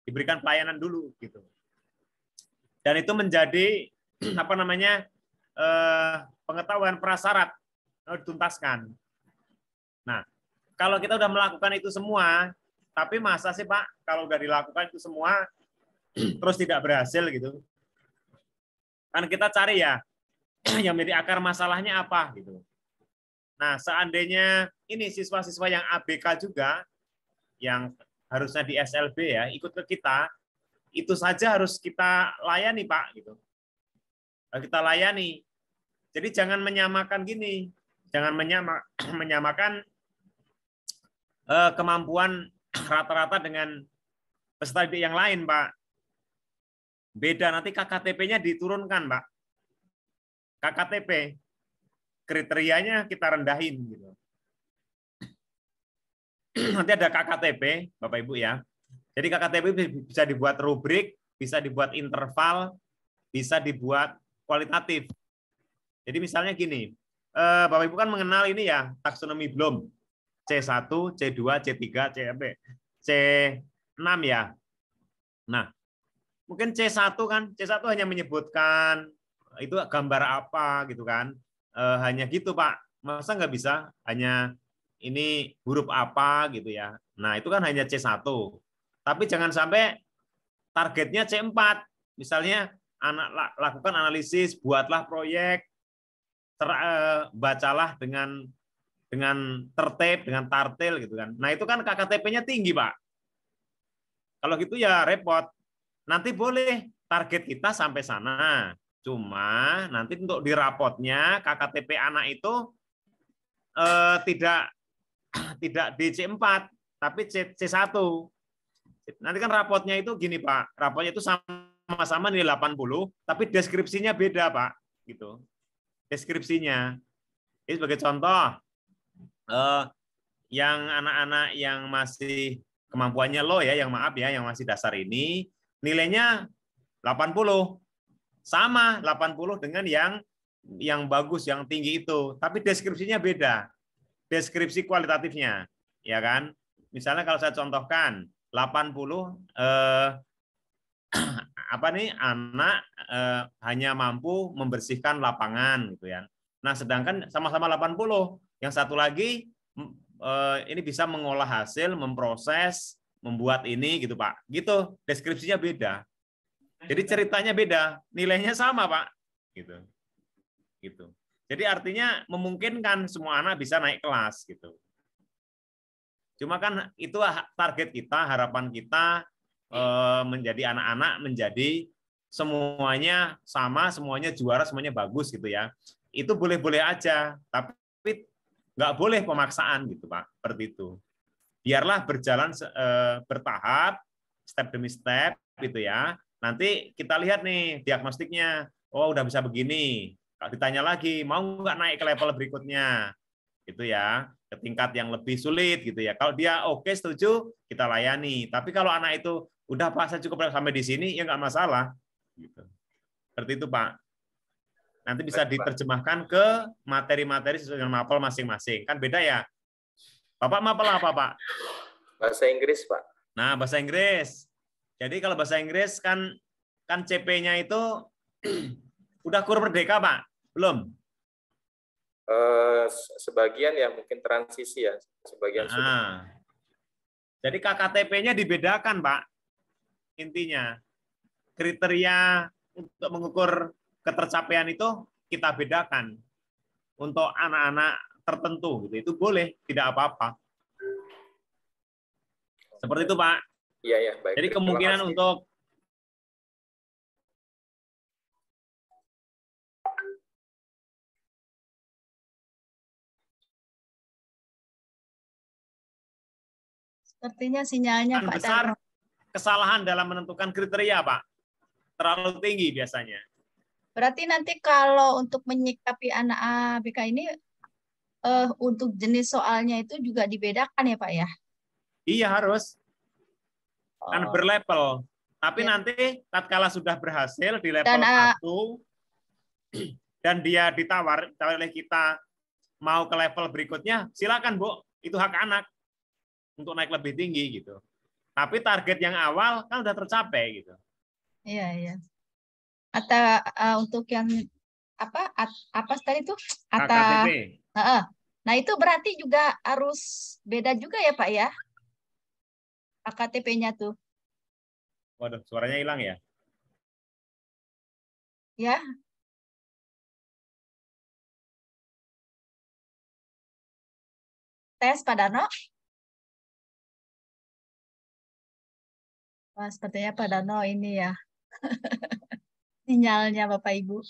Diberikan pelayanan dulu gitu. Dan itu menjadi pengetahuan prasyarat dituntaskan. Nah, kalau kita udah melakukan itu semua, tapi masa sih Pak, kalau udah dilakukan itu semua, terus tidak berhasil gitu? Kan kita cari ya, yang menjadi akar masalahnya apa gitu. Nah, seandainya ini siswa-siswa yang ABK juga, yang harusnya di SLB ya, ikut ke kita, itu saja harus kita layani Pak gitu. Kita layani. Jadi jangan menyamakan gini, jangan menyamakan kemampuan rata-rata dengan peserta didik yang lain, Pak. Beda, nanti KKTP-nya diturunkan, Pak. KKTP, kriterianya kita rendahin. Gitu. Nanti ada KKTP, Bapak Ibu ya. Jadi KKTP bisa dibuat rubrik, bisa dibuat interval, bisa dibuat kualitatif. Jadi misalnya gini, Bapak Ibu kan mengenal ini ya, taksonomi Bloom. C1, C2, C3, C6 ya. Nah, mungkin C1 kan, C1 hanya menyebutkan itu gambar apa gitu kan. Hanya gitu Pak. Masa nggak bisa hanya ini huruf apa gitu ya. Nah, itu kan hanya C1. Tapi jangan sampai targetnya C4. Misalnya lakukan analisis, buatlah proyek, bacalah dengan tertib, dengan tartil gitu kan. Nah, itu kan KKTP-nya tinggi, Pak. Kalau gitu ya repot. Nanti boleh target kita sampai sana. Cuma nanti untuk di rapotnya KKTP anak itu tidak di C4, tapi C1. Nanti kan rapotnya itu gini, Pak. Rapotnya itu sama-sama nilai 80, tapi deskripsinya beda, Pak. Gitu. Deskripsinya. Ini sebagai contoh, yang anak-anak yang masih kemampuannya low ya, yang maaf ya, yang masih dasar ini, nilainya 80. Sama 80 dengan yang bagus, yang tinggi itu. Tapi deskripsinya beda. Deskripsi kualitatifnya. Ya kan? Misalnya kalau saya contohkan, 80 apa nih anak hanya mampu membersihkan lapangan gitu ya. Nah, sedangkan sama-sama 80, yang satu lagi ini bisa mengolah hasil, memproses, membuat ini gitu Pak. Gitu, deskripsinya beda. Jadi ceritanya beda, nilainya sama Pak. Gitu. Gitu. Jadi artinya memungkinkan semua anak bisa naik kelas gitu. Cuma kan itu target kita, harapan kita menjadi anak-anak menjadi semuanya sama, semuanya juara, semuanya bagus gitu ya. Itu boleh-boleh aja, tapi nggak boleh pemaksaan gitu Pak, seperti itu. Biarlah berjalan bertahap, step demi step gitu ya. Nanti kita lihat nih diagnostiknya, oh udah bisa begini. Kalau ditanya lagi, mau nggak naik ke level berikutnya, gitu ya, ke tingkat yang lebih sulit gitu ya. Kalau dia oke setuju, kita layani. Tapi kalau anak itu udah Pak saya cukup sampai di sini, ya nggak masalah. Gitu. Seperti itu Pak. Nanti bisa diterjemahkan ke materi-materi sesuai dengan mapel masing-masing. Kan beda ya. Bapak mapel apa Pak? Bahasa Inggris Pak. Nah bahasa Inggris. Jadi kalau bahasa Inggris kan CP-nya itu udah kur merdeka Pak? Belum? Sebagian ya mungkin transisi ya. Sebagian sudah. Jadi KKTP-nya dibedakan Pak. Intinya. Kriteria untuk mengukur ketercapaian itu kita bedakan untuk anak-anak tertentu gitu. Itu boleh, tidak apa-apa. Seperti itu Pak. Iya ya, baik. Jadi kemungkinan untuk sepertinya sinyalnya Pak besar kesalahan dalam menentukan kriteria Pak. Terlalu tinggi biasanya. Berarti nanti kalau untuk menyikapi anak ABK ini untuk jenis soalnya itu juga dibedakan ya Pak ya? Iya harus. Kan berlevel. Tapi ya. Nanti tatkala sudah berhasil di level 1 dan dia ditawar oleh kita mau ke level berikutnya, silakan Bu. Itu hak anak untuk naik lebih tinggi gitu. Tapi target yang awal kan udah tercapai gitu. Iya, iya. Atau untuk yang apa tadi itu KKTP. Nah itu berarti juga harus beda juga ya Pak ya, KTP-nya tuh. Waduh, suaranya hilang ya? Ya. Tes Pak Darno. Wah, sepertinya Pak Darno ini ya. Sinyalnya Bapak Ibu.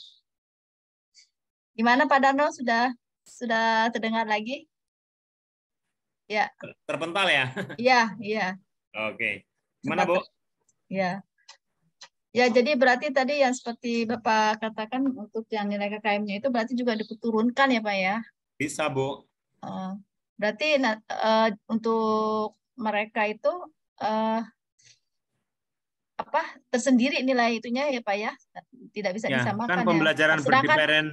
Gimana Pak Darno, sudah terdengar lagi? Ya. Terpental ya? Iya, iya. Oke. Gimana, Bu? Ya. Ya, jadi berarti tadi yang seperti Bapak katakan untuk yang nilai KKM-nya itu berarti juga diturunkan ya Pak ya? Bisa, Bu. Berarti untuk mereka itu tersendiri nilai itunya ya Pak ya, tidak bisa ya, disamakan kan pembelajaran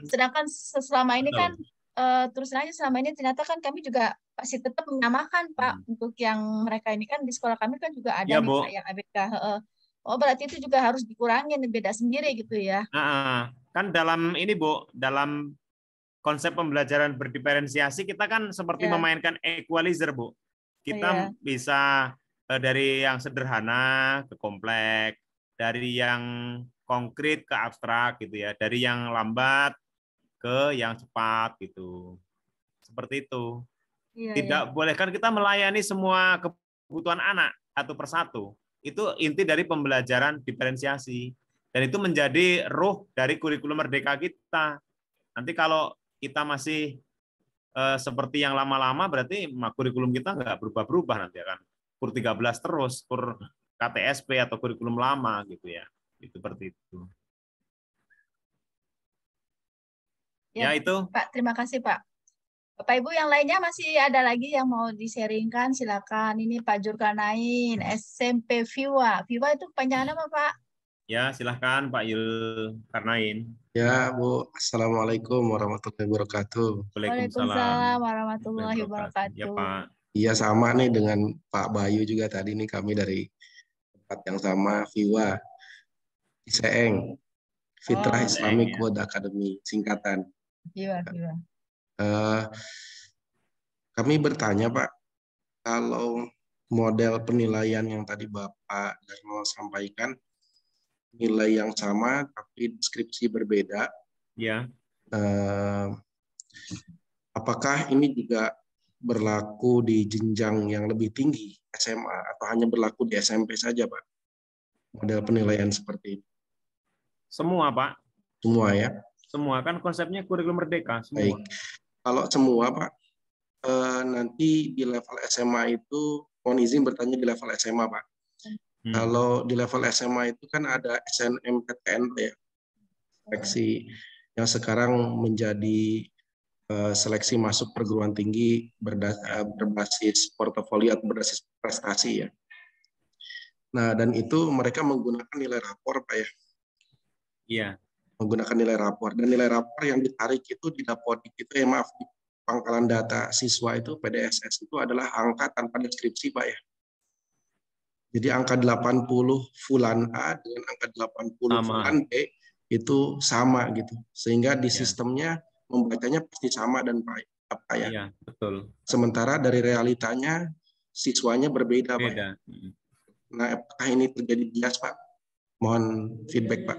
sedangkan selama ini kan terus aja selama ini ternyata kan kami juga masih tetap menyamakan Pak untuk yang mereka ini kan di sekolah kami kan juga ada ya, nih Pak yang ABK. Oh berarti itu juga harus dikurangin, beda sendiri gitu ya? Kan dalam ini Bu, dalam konsep pembelajaran berdiferensiasi kita kan seperti memainkan equalizer Bu. Kita bisa dari yang sederhana ke kompleks, dari yang konkret ke abstrak gitu ya, dari yang lambat ke yang cepat gitu. Seperti itu. Tidak boleh kan kita melayani semua kebutuhan anak satu persatu. Itu inti dari pembelajaran diferensiasi. Dan itu menjadi ruh dari kurikulum merdeka kita. Nanti kalau kita masih seperti yang lama-lama berarti kurikulum kita nggak berubah-berubah nanti akan kur 13 terus, kur KTSP atau kurikulum lama gitu ya. Itu seperti itu. Ya itu. Pak, terima kasih Pak. Bapak Ibu yang lainnya masih ada lagi yang mau di-sharingkan, silakan. Ini Pak Julkarnain, SMP Viva. Viva itu panjangan apa Pak? Ya, silahkan Pak Julkarnain. Ya Bu, Assalamualaikum warahmatullahi wabarakatuh. Waalaikumsalam warahmatullahi wabarakatuh. Ya Pak. Iya sama nih dengan Pak Bayu juga tadi nih kami dari tempat yang sama, Viva, Iseeng, Fitrah Islamic World Academy, singkatan. Viva. Kami bertanya Pak, kalau model penilaian yang tadi Bapak Darno sampaikan, nilai yang sama tapi deskripsi berbeda. Ya. Apakah ini juga berlaku di jenjang yang lebih tinggi SMA atau hanya berlaku di SMP saja, Pak? Model penilaian seperti ini. Semua, Pak. Semua ya? Semua, kan konsepnya kurikulum merdeka. Semua. Baik. Kalau semua, Pak, nanti di level SMA itu, mohon izin bertanya di level SMA, Pak. Kalau di level SMA itu kan ada SNMPTN, ya, seleksi yang sekarang menjadi seleksi masuk perguruan tinggi berbasis portofolio atau berbasis prestasi ya. Nah, dan itu mereka menggunakan nilai rapor, Pak ya. Iya. Menggunakan nilai rapor, dan nilai rapor yang ditarik itu di Dapodik itu di pangkalan data siswa itu PDSS itu adalah angka tanpa deskripsi, Pak ya. Jadi angka 80 fulan A dengan angka 80 fulan B itu sama gitu. Sehingga di sistemnya membacanya pasti sama dan apa ya. Iya, betul. Sementara dari realitanya siswanya berbeda, Pak. Nah, apakah ini terjadi bias, Pak? Mohon feedback, Pak.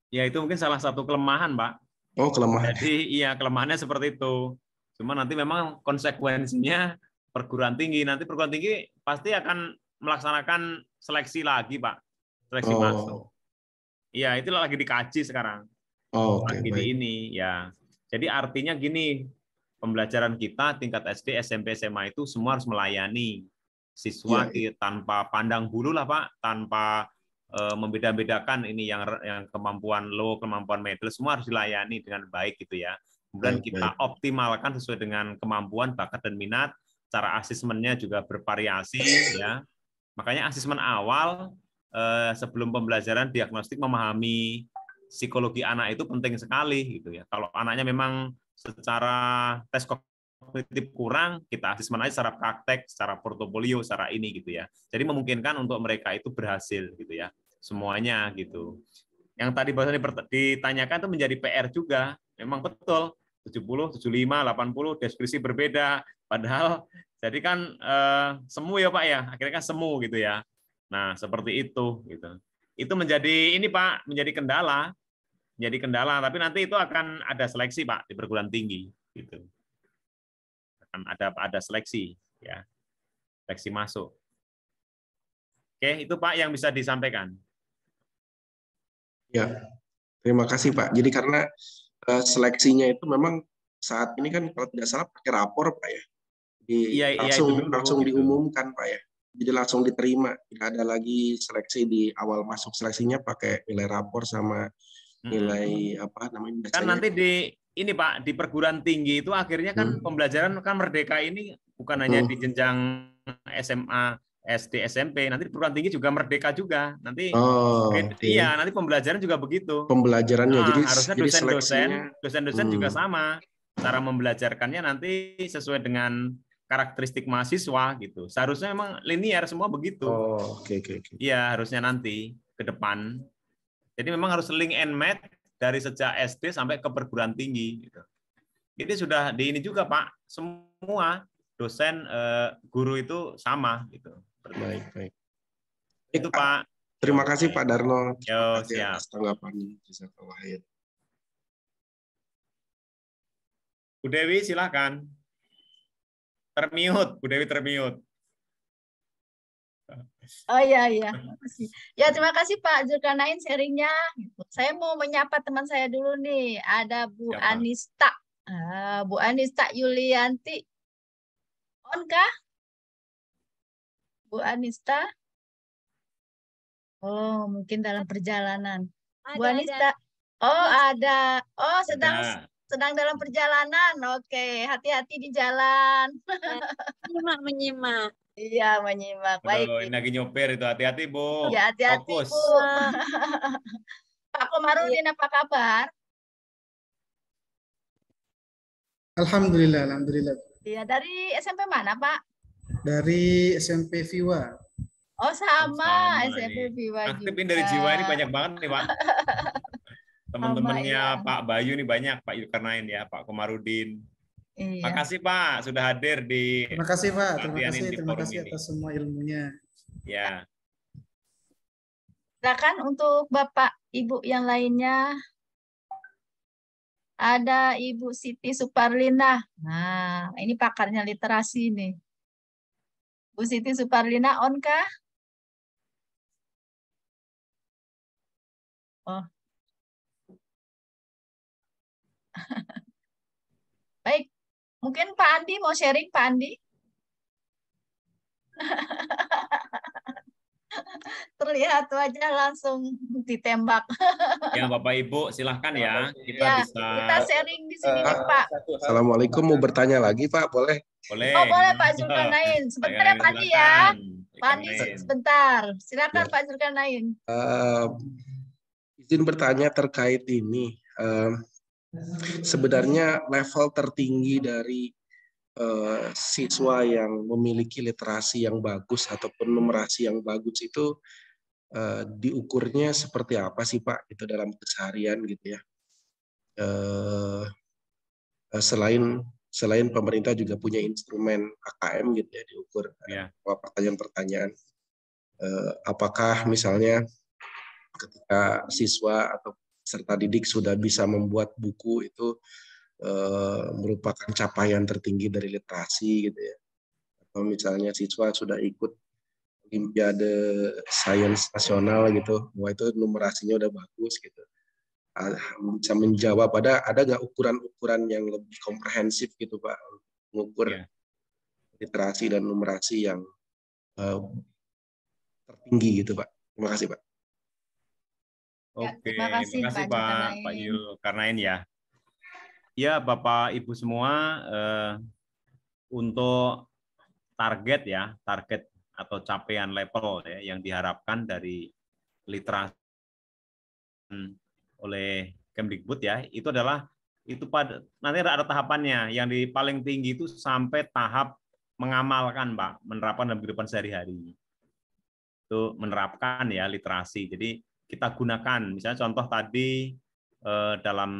Ya, itu mungkin salah satu kelemahan, Pak. Oh, kelemahan. Jadi, iya, kelemahannya seperti itu. Cuma nanti memang konsekuensinya perguruan tinggi. Nanti perguruan tinggi pasti akan melaksanakan seleksi lagi, Pak. Seleksi masuk. Iya, itu lagi dikaji sekarang. Lagi di ini, ya. Jadi artinya gini, pembelajaran kita tingkat SD, SMP, SMA itu semua harus melayani siswa tanpa pandang bulu lah, Pak, tanpa membeda-bedakan ini yang kemampuan low, kemampuan middle, semua harus dilayani dengan baik gitu ya. Kemudian kita optimalkan sesuai dengan kemampuan, bakat dan minat. Cara asesmennya juga bervariasi ya. Makanya asesmen awal sebelum pembelajaran diagnostik memahami psikologi anak itu penting sekali gitu ya. Kalau anaknya memang secara tes kognitif kurang, kita asesmen aja secara praktek, secara portofolio, secara ini gitu ya. Jadi memungkinkan untuk mereka itu berhasil gitu ya. Semuanya gitu. Yang tadi barusan ditanyakan itu menjadi PR juga. memang betul 70, 75, 80 deskripsi berbeda. Padahal jadi kan semu ya Pak ya, akhirnya kan semu gitu ya. Nah seperti itu gitu. Itu menjadi ini Pak, menjadi kendala. Tapi nanti itu akan ada seleksi Pak di perguruan tinggi gitu. Akan ada seleksi ya. Seleksi masuk. Oke, itu Pak yang bisa disampaikan. Ya, terima kasih Pak. Jadi karena seleksinya itu memang saat ini kan kalau tidak salah pakai rapor Pak ya. Langsung diumumkan Pak ya. Jadi langsung diterima. Tidak ada lagi seleksi di awal masuk seleksinya pakai nilai rapor sama nilai apa namanya kan nanti ini Pak di perguruan tinggi itu akhirnya kan pembelajaran kan merdeka ini bukan hanya di jenjang SMA, SD, SMP, nanti di perguruan tinggi juga merdeka juga nanti. Iya nanti pembelajaran juga begitu. Pembelajarannya jadi harusnya dosen-dosen juga sama cara membelajarkannya nanti sesuai dengan karakteristik mahasiswa gitu. Seharusnya memang linear semua begitu. Iya harusnya nanti ke depan. Jadi memang harus link and match dari sejak SD sampai ke perguruan tinggi. Gitu. Ini sudah di ini juga Pak, semua dosen guru itu sama. Gitu. Baik. Itu Pak. Terima kasih Pak Darno. Yo, siap. Atas tanggapannya. Bu Dewi silakan. Termute, Bu Dewi termute. Oh iya. Ya terima kasih Pak Zulkarnain sharingnya. Saya mau menyapa teman saya dulu nih. Ada Bu Anista. Bu Anista Yulianti. On kah? Bu Anista? Oh mungkin dalam perjalanan. Bu Anista. Oh ada. Oh sedang dalam perjalanan. Oke, hati-hati di jalan. Menyimak. Iya, menyimak. Baik. Ini lagi nyopir itu, hati-hati Bu. Ya, hati-hati Bu. Pak Komarudin, apa kabar? Alhamdulillah. Iya, dari SMP mana Pak? Dari SMP Viwa. Oh sama SMP Viwa juga. Aktifin dari Jiwa ini banyak banget nih Pak. Teman-temannya Pak Bayu nih banyak, Pak Zulkarnain ya, Pak Komarudin. Iya. Makasih Pak sudah hadir di. Terima kasih Pak, terima kasih atas semua ilmunya. Ya. Silakan untuk Bapak Ibu yang lainnya. Ada Ibu Siti Suparlina. Nah, ini pakarnya literasi nih. Bu Siti Suparlina on kah? Oh. Baik. Mungkin Pak Andi mau sharing, Pak Andi? Terlihat wajah langsung ditembak. Ya Bapak Ibu silahkan ya. Kita sharing di sini nih Pak. Assalamualaikum, mau bertanya lagi Pak, boleh? Boleh. Oh boleh Pak Zulkarnain. Sebentar ya Pak Andi ya. Pak Andi sebentar. Silakan Pak Zulkarnain. Izin bertanya terkait ini. Sebenarnya level tertinggi dari siswa yang memiliki literasi yang bagus ataupun numerasi yang bagus itu diukurnya seperti apa sih Pak itu dalam keseharian gitu ya? Selain pemerintah juga punya instrumen AKM gitu ya diukur pertanyaan-pertanyaan. Apakah misalnya ketika siswa atau peserta didik sudah bisa membuat buku itu merupakan capaian tertinggi dari literasi gitu ya, atau misalnya siswa sudah ikut Olimpiade Sains Nasional gitu, wah itu numerasinya udah bagus gitu, bisa menjawab. Ada nggak ukuran-ukuran yang lebih komprehensif gitu Pak, mengukur literasi dan numerasi yang tertinggi gitu Pak? Terima kasih Pak. Oke, terima kasih Pak Zulkarnain ya. Ya Bapak Ibu semua, untuk target atau capaian level ya yang diharapkan dari literasi oleh Kemdikbud ya, itu adalah nanti ada tahapannya. Yang di paling tinggi itu sampai tahap mengamalkan Pak, menerapkan dalam kehidupan sehari-hari. Itu menerapkan ya literasi. Jadi kita gunakan misalnya contoh tadi dalam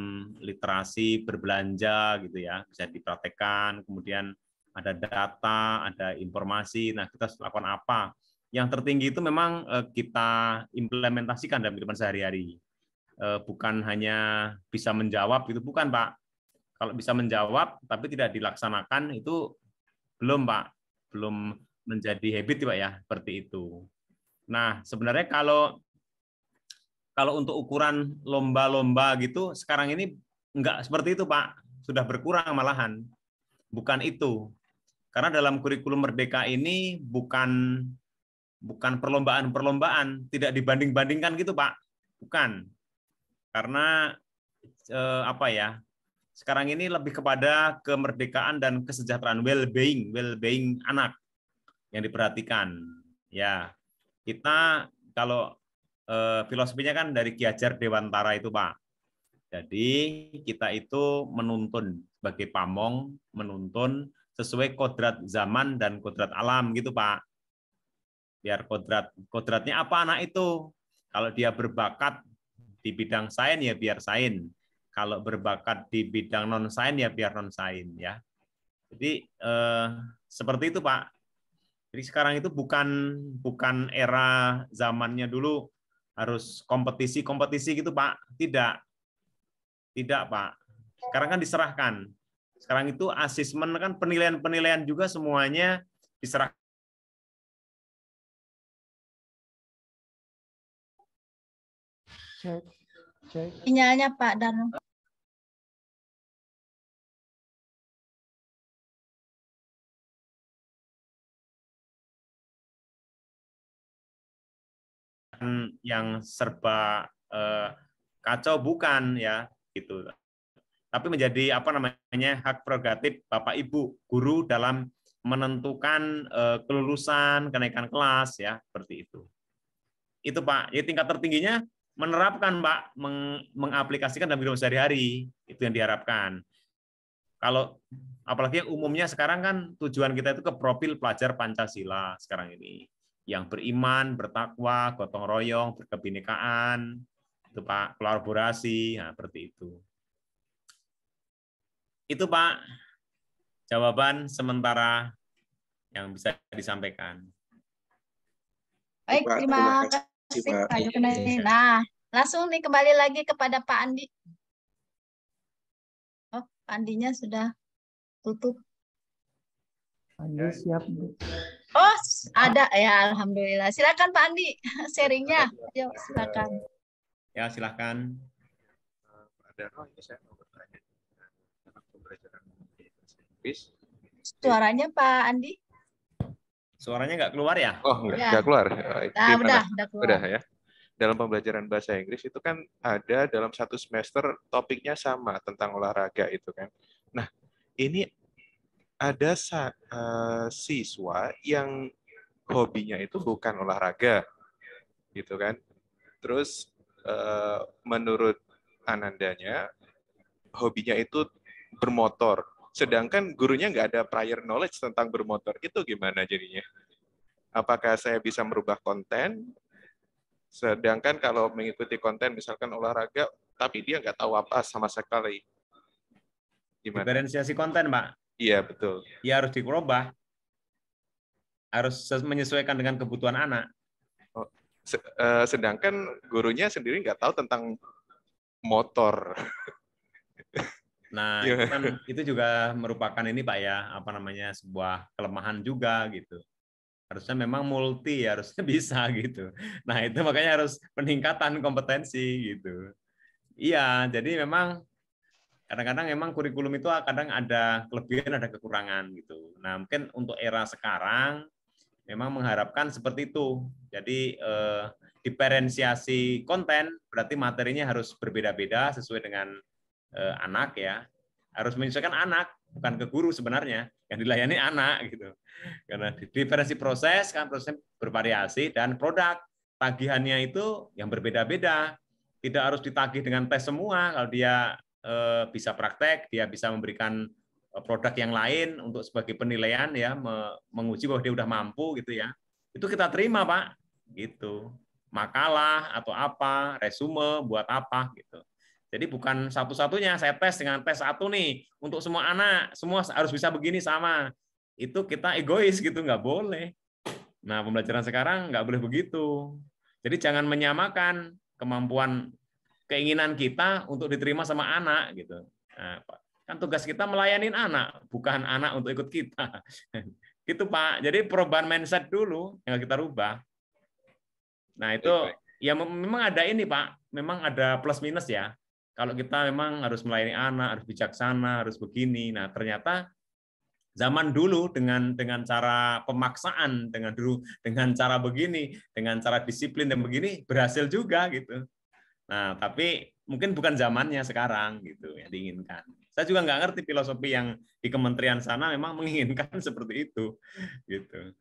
literasi berbelanja gitu ya, bisa dipraktekkan. Kemudian ada data, ada informasi. Nah, kita lakukan apa? Yang tertinggi itu memang kita implementasikan dalam kehidupan sehari-hari. Bukan hanya bisa menjawab itu, bukan Pak. Kalau bisa menjawab tapi tidak dilaksanakan itu belum Pak, belum menjadi habit Pak ya, seperti itu. Nah, sebenarnya kalau untuk ukuran lomba-lomba gitu sekarang ini enggak seperti itu Pak, sudah berkurang malahan. Bukan itu. Karena dalam kurikulum Merdeka ini bukan perlombaan-perlombaan, tidak dibanding-bandingkan gitu Pak. Bukan. Karena apa ya? Sekarang ini lebih kepada kemerdekaan dan kesejahteraan, well-being anak yang diperhatikan. Ya, kita kalau filosofinya kan dari Ki Hajar Dewantara itu Pak. Jadi kita itu menuntun sebagai pamong, menuntun sesuai kodrat zaman dan kodrat alam gitu Pak. Biar kodratnya apa anak itu? Kalau dia berbakat di bidang sains ya biar sains. Kalau berbakat di bidang non sains ya biar non sains ya. Jadi seperti itu Pak. Jadi sekarang itu bukan era zamannya dulu harus kompetisi gitu Pak. Tidak Pak. Sekarang kan diserahkan. Sekarang itu asesmen kan penilaian juga semuanya diserahkan. Cek. Sinyalnya Pak Danu. Yang serba kacau bukan ya gitu. Tapi menjadi apa namanya hak prerogatif Bapak Ibu guru dalam menentukan kelulusan, kenaikan kelas ya, seperti itu. Itu Pak. Ya tingkat tertingginya menerapkan Pak, mengaplikasikan dalam hidup sehari-hari, itu yang diharapkan. Kalau apalagi umumnya sekarang kan tujuan kita itu ke profil pelajar Pancasila sekarang ini, yang beriman, bertakwa, gotong royong, berkebinekaan, itu Pak, kolaborasi, nah, seperti itu. Itu Pak, jawaban sementara yang bisa disampaikan. Baik, terima kasih Pak Yunani. Nah, langsung nih kembali lagi kepada Pak Andi. Oh, Pak Andinya sudah tutup. Andi siap. Oh, ada ya, alhamdulillah. Silakan Pak Andi, sharingnya. Ayo, silakan. Ya, silakan. Suaranya Pak Andi? Suaranya nggak keluar ya? Oh, nggak keluar. Nah, udah keluar. Udah ya. Dalam pembelajaran bahasa Inggris itu kan ada dalam satu semester topiknya sama tentang olahraga itu kan. Nah, ini ada siswa yang hobinya itu bukan olahraga, gitu kan. Terus menurut Anandanya, hobinya itu bermotor. Sedangkan gurunya nggak ada prior knowledge tentang bermotor. Itu gimana jadinya? Apakah saya bisa merubah konten? Sedangkan kalau mengikuti konten misalkan olahraga, tapi dia nggak tahu apa sama sekali. Gimana? Diferensiasi konten, Pak. Iya, betul. Ya harus dirubah. Harus menyesuaikan dengan kebutuhan anak. Oh, sedangkan gurunya sendiri nggak tahu tentang motor. Nah, itu juga merupakan ini Pak ya, apa namanya, sebuah kelemahan juga gitu. Harusnya memang multi, harusnya bisa gitu. Nah, itu makanya harus peningkatan kompetensi gitu. Iya, jadi memang kadang-kadang memang kurikulum itu kadang ada kelebihan, ada kekurangan gitu. Nah, mungkin untuk era sekarang memang mengharapkan seperti itu. Jadi diferensiasi konten berarti materinya harus berbeda-beda sesuai dengan anak ya, harus menyesuaikan anak, bukan ke guru sebenarnya, yang dilayani anak gitu. Karena diferensi proses kan, proses bervariasi, dan produk tagihannya itu yang berbeda-beda, tidak harus ditagih dengan tes semua. Kalau dia bisa praktek, dia bisa memberikan produk yang lain untuk sebagai penilaian ya, menguji bahwa dia udah mampu gitu ya, itu kita terima Pak gitu, makalah atau apa, resume buat apa gitu. Jadi bukan satu-satunya saya tes dengan tes satu nih untuk semua anak, semua harus bisa begini sama. Itu kita egois gitu, nggak boleh. Nah, pembelajaran sekarang nggak boleh begitu. Jadi jangan menyamakan kemampuan keinginan kita untuk diterima sama anak gitu. Nah, kan tugas kita melayani anak, bukan anak untuk ikut kita. Gitu Pak. Jadi perubahan mindset dulu yang kita rubah. Nah, itu ya memang ada ini Pak, memang ada plus minus ya. Kalau kita memang harus melayani anak, harus bijaksana, harus begini. Nah, ternyata zaman dulu dengan cara pemaksaan, dengan cara begini, dengan cara disiplin dan begini berhasil juga gitu. Nah, tapi mungkin bukan zamannya sekarang gitu yang diinginkan. Saya juga nggak ngerti filosofi yang di kementerian sana memang menginginkan seperti itu gitu.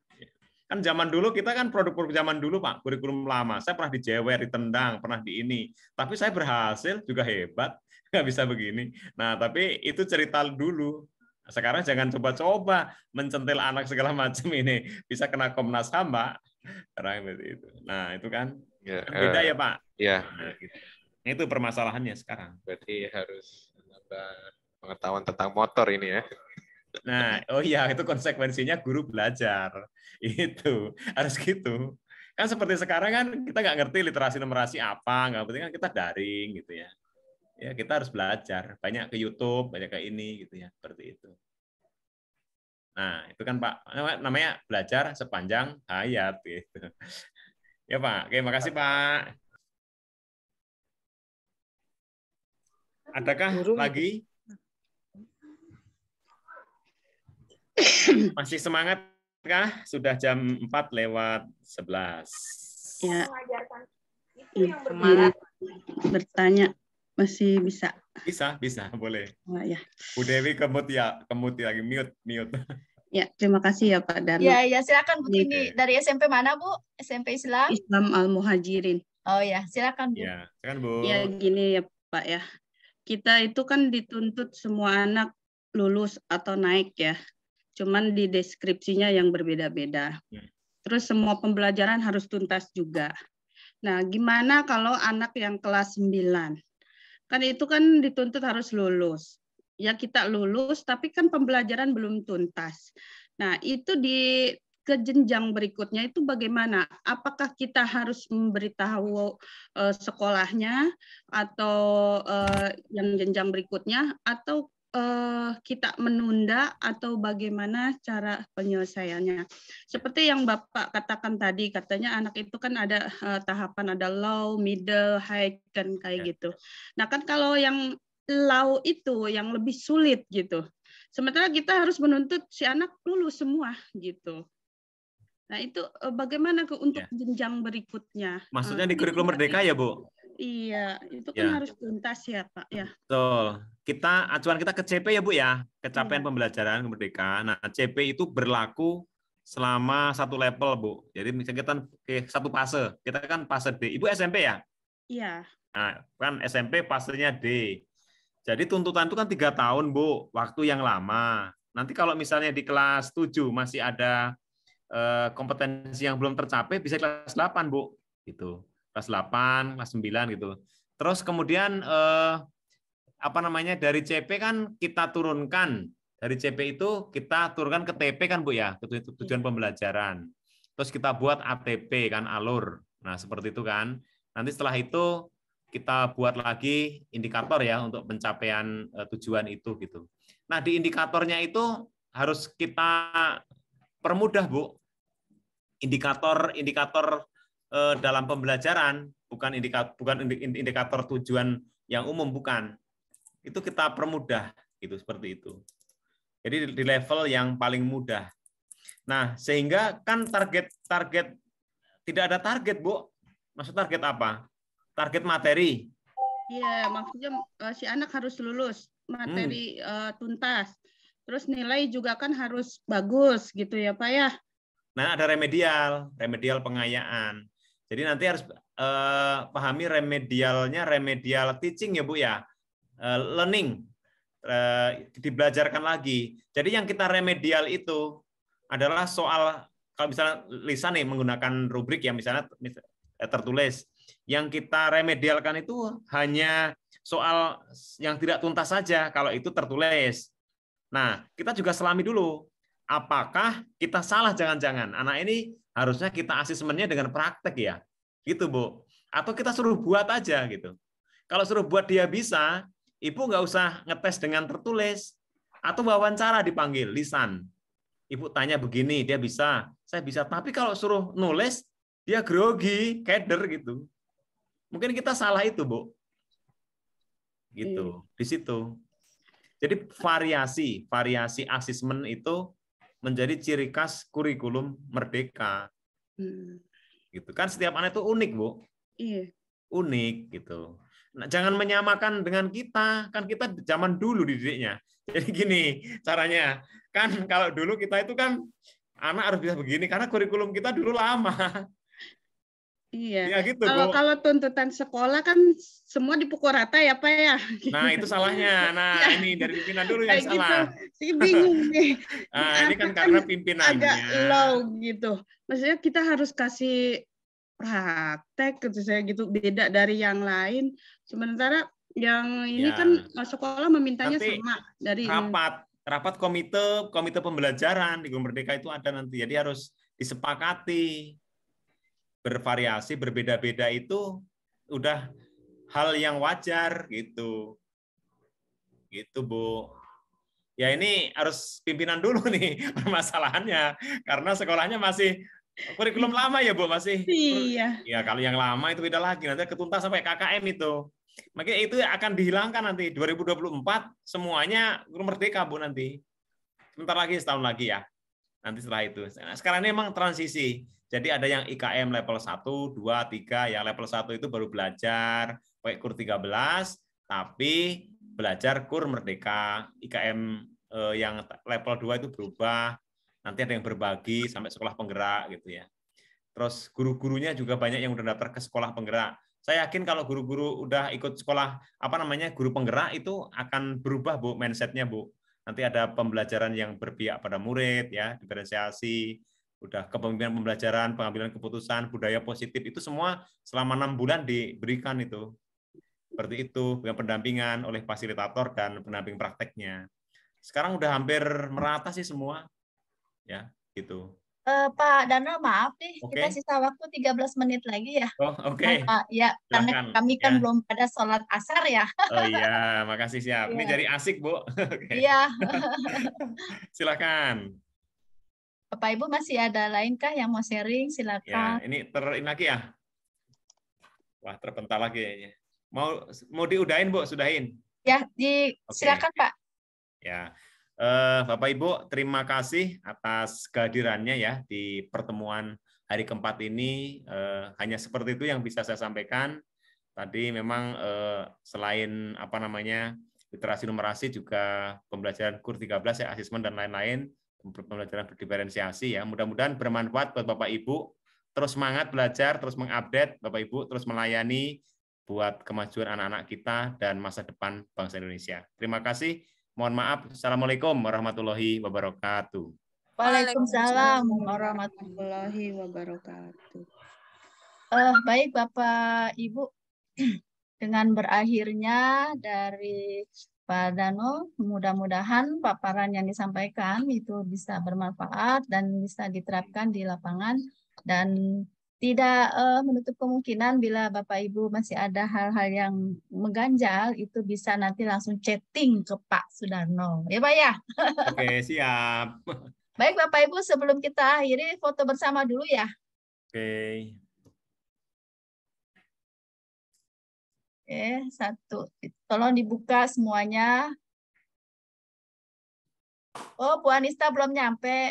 Kan zaman dulu kita kan produk-produk zaman dulu Pak, kurikulum lama. Saya pernah dijewer, ditendang, pernah di ini. Tapi saya berhasil, juga hebat, nggak bisa begini. Nah, tapi itu cerita dulu. Sekarang jangan coba-coba mencentil anak segala macam ini. Bisa kena Komnas HAM, Pak. Itu. Nah, itu kan beda ya, Pak? Iya. Nah, gitu. Itu permasalahannya sekarang. Berarti harus menambah pengetahuan tentang motor ini ya. Nah, oh iya, itu konsekuensinya guru belajar. Itu harus gitu. Kan seperti sekarang kan kita nggak ngerti literasi numerasi apa, nggak penting kan kita daring gitu ya. Ya kita harus belajar, banyak ke YouTube, banyak ke ini gitu ya, seperti itu. Nah, itu kan Pak, namanya belajar sepanjang hayat gitu. Ya Pak, oke, makasih Pak. Adakah lagi? Masih semangat kah? Sudah jam 4:11. Ya. Semangat bertanya masih bisa. Bisa, boleh. Oh, ya. Bu Dewi kemut lagi mute. Ya, terima kasih ya Pak Darno. Ya, silakan Bu Tini. Dari SMP mana Bu? SMP Islam? Islam Al-Muhajirin. Oh ya, silakan Bu. Ya, silakan Bu. Ya, gini ya Pak ya. Kita itu kan dituntut semua anak lulus atau naik ya. Cuman di deskripsinya yang berbeda-beda. Terus semua pembelajaran harus tuntas juga. Nah, gimana kalau anak yang kelas 9? Kan itu kan dituntut harus lulus. Ya kita lulus, tapi kan pembelajaran belum tuntas. Nah, itu di ke jenjang berikutnya itu bagaimana? Apakah kita harus memberitahu sekolahnya atau yang jenjang berikutnya, atau kita menunda, atau bagaimana cara penyelesaiannya? Seperti yang Bapak katakan tadi, katanya anak itu kan ada tahapan, ada low, middle, high, kan kayak gitu. Nah kan kalau yang low itu yang lebih sulit gitu. Sementara kita harus menuntut si anak lulus semua gitu. Nah itu bagaimana untuk jenjang berikutnya? Maksudnya di kurikulum Merdeka ya Bu? Iya, itu kan harus tuntas ya Pak ya. Betul. Acuan kita ke CP ya Bu ya, capaian pembelajaran Merdeka. Nah CP itu berlaku selama satu level Bu. Jadi misalnya kita satu fase, kita kan fase D. Ibu SMP ya? Iya. Nah kan SMP fasenya D. Jadi tuntutan itu kan 3 tahun Bu, waktu yang lama. Nanti kalau misalnya di kelas 7 masih ada kompetensi yang belum tercapai, bisa kelas 8 Bu. Gitu. Kelas 8, kelas 9 gitu. Terus kemudian dari CP kan kita turunkan. Dari CP itu kita turunkan ke TP kan Bu ya, tujuan pembelajaran. Terus kita buat ATP kan, alur. Nah, seperti itu kan. Nanti setelah itu kita buat lagi indikator ya untuk pencapaian tujuan itu gitu. Nah, di indikatornya itu harus kita permudah, Bu. Indikator dalam pembelajaran, bukan indikator tujuan yang umum, bukan. Itu kita permudah gitu, seperti itu. Jadi di level yang paling mudah. Nah, sehingga kan target tidak ada target, Bu. Maksud target apa? Target materi. Iya, maksudnya si anak harus lulus, materi tuntas. Terus nilai juga kan harus bagus gitu ya, Pak ya. Nah, ada remedial pengayaan. Jadi nanti harus pahami remedial teaching ya Bu ya, learning, dibelajarkan lagi. Jadi yang kita remedial itu adalah soal, kalau misalnya lisan nih menggunakan rubrik ya misalnya tertulis, yang kita remedialkan itu hanya soal yang tidak tuntas saja kalau itu tertulis. Nah, kita juga selami dulu. Apakah kita salah jangan-jangan? Anak ini harusnya kita asesmennya dengan praktek ya. Gitu, Bu. Atau kita suruh buat aja gitu. Kalau suruh buat dia bisa, Ibu nggak usah ngetes dengan tertulis. Atau wawancara dipanggil, lisan. Ibu tanya begini, dia bisa. Saya bisa. Tapi kalau suruh nulis, dia grogi, keder gitu. Mungkin kita salah itu, Bu. Gitu. Di situ. Jadi variasi asesmen itu menjadi ciri khas kurikulum Merdeka. Gitu kan, setiap anak itu unik, Bu. Iya. Unik gitu. Nah, jangan menyamakan dengan kita, kan kita zaman dulu didiknya. Jadi gini caranya, kan kalau dulu kita itu kan anak harus bisa begini karena kurikulum kita dulu lama. Iya. Ya gitu, Kalau tuntutan sekolah kan semua dipukul rata ya Pak ya. Nah itu salahnya. Nah Ya. ini dari pimpinan dulu yang Kayak salah. Gitu. Bingung nih. Nah ini kan karena pimpinannya. Agak low gitu. Maksudnya kita harus kasih praktek gitu saya gitu, beda dari yang lain. Sementara yang ini Ya. kan sekolah memintanya Nanti sama dari rapat komite pembelajaran di Merdeka itu ada nanti. Jadi harus disepakati. Bervariasi, berbeda-beda itu udah hal yang wajar gitu. Gitu, Bu. Ya ini harus pimpinan dulu nih permasalahannya karena sekolahnya masih kurikulum lama ya, Bu, masih. Iya. Ya kalau yang lama itu beda lagi, nanti ketuntas sampai KKM itu. Makanya itu akan dihilangkan nanti 2024 semuanya Merdeka, Bu, nanti. Sebentar lagi, setahun lagi ya. Nanti setelah itu. Nah, sekarang ini memang transisi. Jadi ada yang IKM level 1, 2, 3. Ya level 1 itu baru belajar pakai kur 13, tapi belajar kur Merdeka. IKM yang level 2 itu berubah. Nanti ada yang berbagi sampai sekolah penggerak gitu ya. Terus guru-gurunya juga banyak yang udah daftar ke sekolah penggerak. Saya yakin kalau guru-guru udah ikut sekolah guru penggerak itu akan berubah, Bu, mindsetnya, Bu. Nanti ada pembelajaran yang berpihak pada murid ya, diferensiasi, udah kepemimpinan pembelajaran, pengambilan keputusan, budaya positif itu semua selama 6 bulan diberikan itu. Seperti itu, dengan pendampingan oleh fasilitator dan pendamping prakteknya. Sekarang udah hampir merata sih semua. Ya, gitu. Pak Dano, maaf nih, kita sisa waktu 13 menit lagi ya. Oh, oke. Ya, karena kami kan belum pada sholat asar ya. Oh iya, makasih siap. Ini jadi asik, Bu. Iya. Silakan. Bapak Ibu masih ada lain kah yang mau sharing? Silakan. Ya, ini lagi ya. Wah, terpental lagi kayaknya. Mau diudahin, Bu? Sudahin. Ya, silakan, Pak. Ya. Bapak Ibu, terima kasih atas kehadirannya ya di pertemuan hari keempat ini. Hanya seperti itu yang bisa saya sampaikan. Tadi memang selain literasi numerasi juga pembelajaran kur 13 ya, asesmen dan lain-lain, pembelajaran berdiferensiasi ya. Mudah-mudahan bermanfaat buat Bapak Ibu. Terus semangat belajar, terus mengupdate Bapak Ibu, terus melayani buat kemajuan anak-anak kita dan masa depan bangsa Indonesia. Terima kasih. Mohon maaf. Assalamualaikum warahmatullahi wabarakatuh. Waalaikumsalam warahmatullahi wabarakatuh. Baik Bapak Ibu, dengan berakhirnya dari Pak Dano, mudah-mudahan paparan yang disampaikan itu bisa bermanfaat dan bisa diterapkan di lapangan, dan tidak menutup kemungkinan bila Bapak Ibu masih ada hal-hal yang mengganjal, itu bisa nanti langsung chatting ke Pak Sudarno. Ya Pak ya? Oke, siap. Baik Bapak Ibu, sebelum kita akhiri foto bersama dulu ya. Oke. Oke, satu. Tolong dibuka semuanya. Oh, Bu Anista belum nyampe.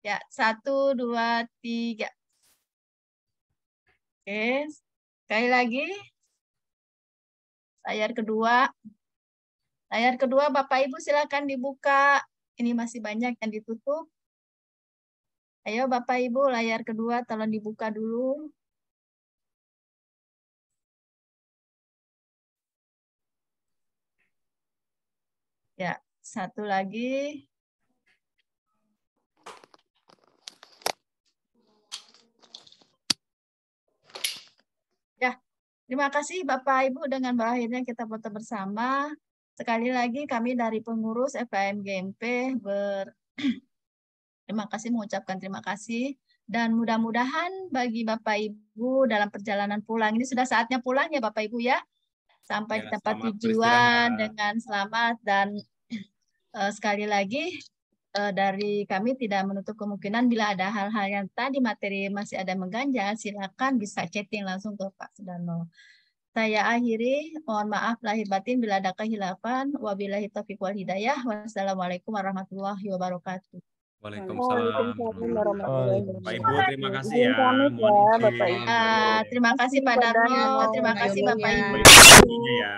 Ya, 1, 2, 3. Oke, sekali lagi. Layar kedua. Layar kedua, Bapak Ibu silakan dibuka. Ini masih banyak yang ditutup. Ayo Bapak Ibu, layar kedua tolong dibuka dulu. Ya, satu lagi. Ya, Terima kasih Bapak Ibu, dengan berakhirnya kita foto bersama. Sekali lagi kami dari pengurus FKM GMP terima kasih, mengucapkan terima kasih. Dan mudah-mudahan bagi Bapak Ibu dalam perjalanan pulang, ini sudah saatnya pulang ya Bapak Ibu ya. Sampai Ya, ke tempat selamat tujuan beristirahat. dengan selamat. Dan sekali lagi dari kami tidak menutup kemungkinan bila ada hal-hal yang tadi materi masih ada mengganjal, silakan bisa chatting langsung ke Pak Sudarno. Saya akhiri, mohon maaf lahir batin bila ada kehilafan. Wabillahi taufiq wal hidayah. Wassalamualaikum warahmatullahi wabarakatuh. Waalaikumsalam. Pak Ibu, terima kasih ya. Terima kasih Pak Darno, terima kasih Bapak Ibu. Ibu ya.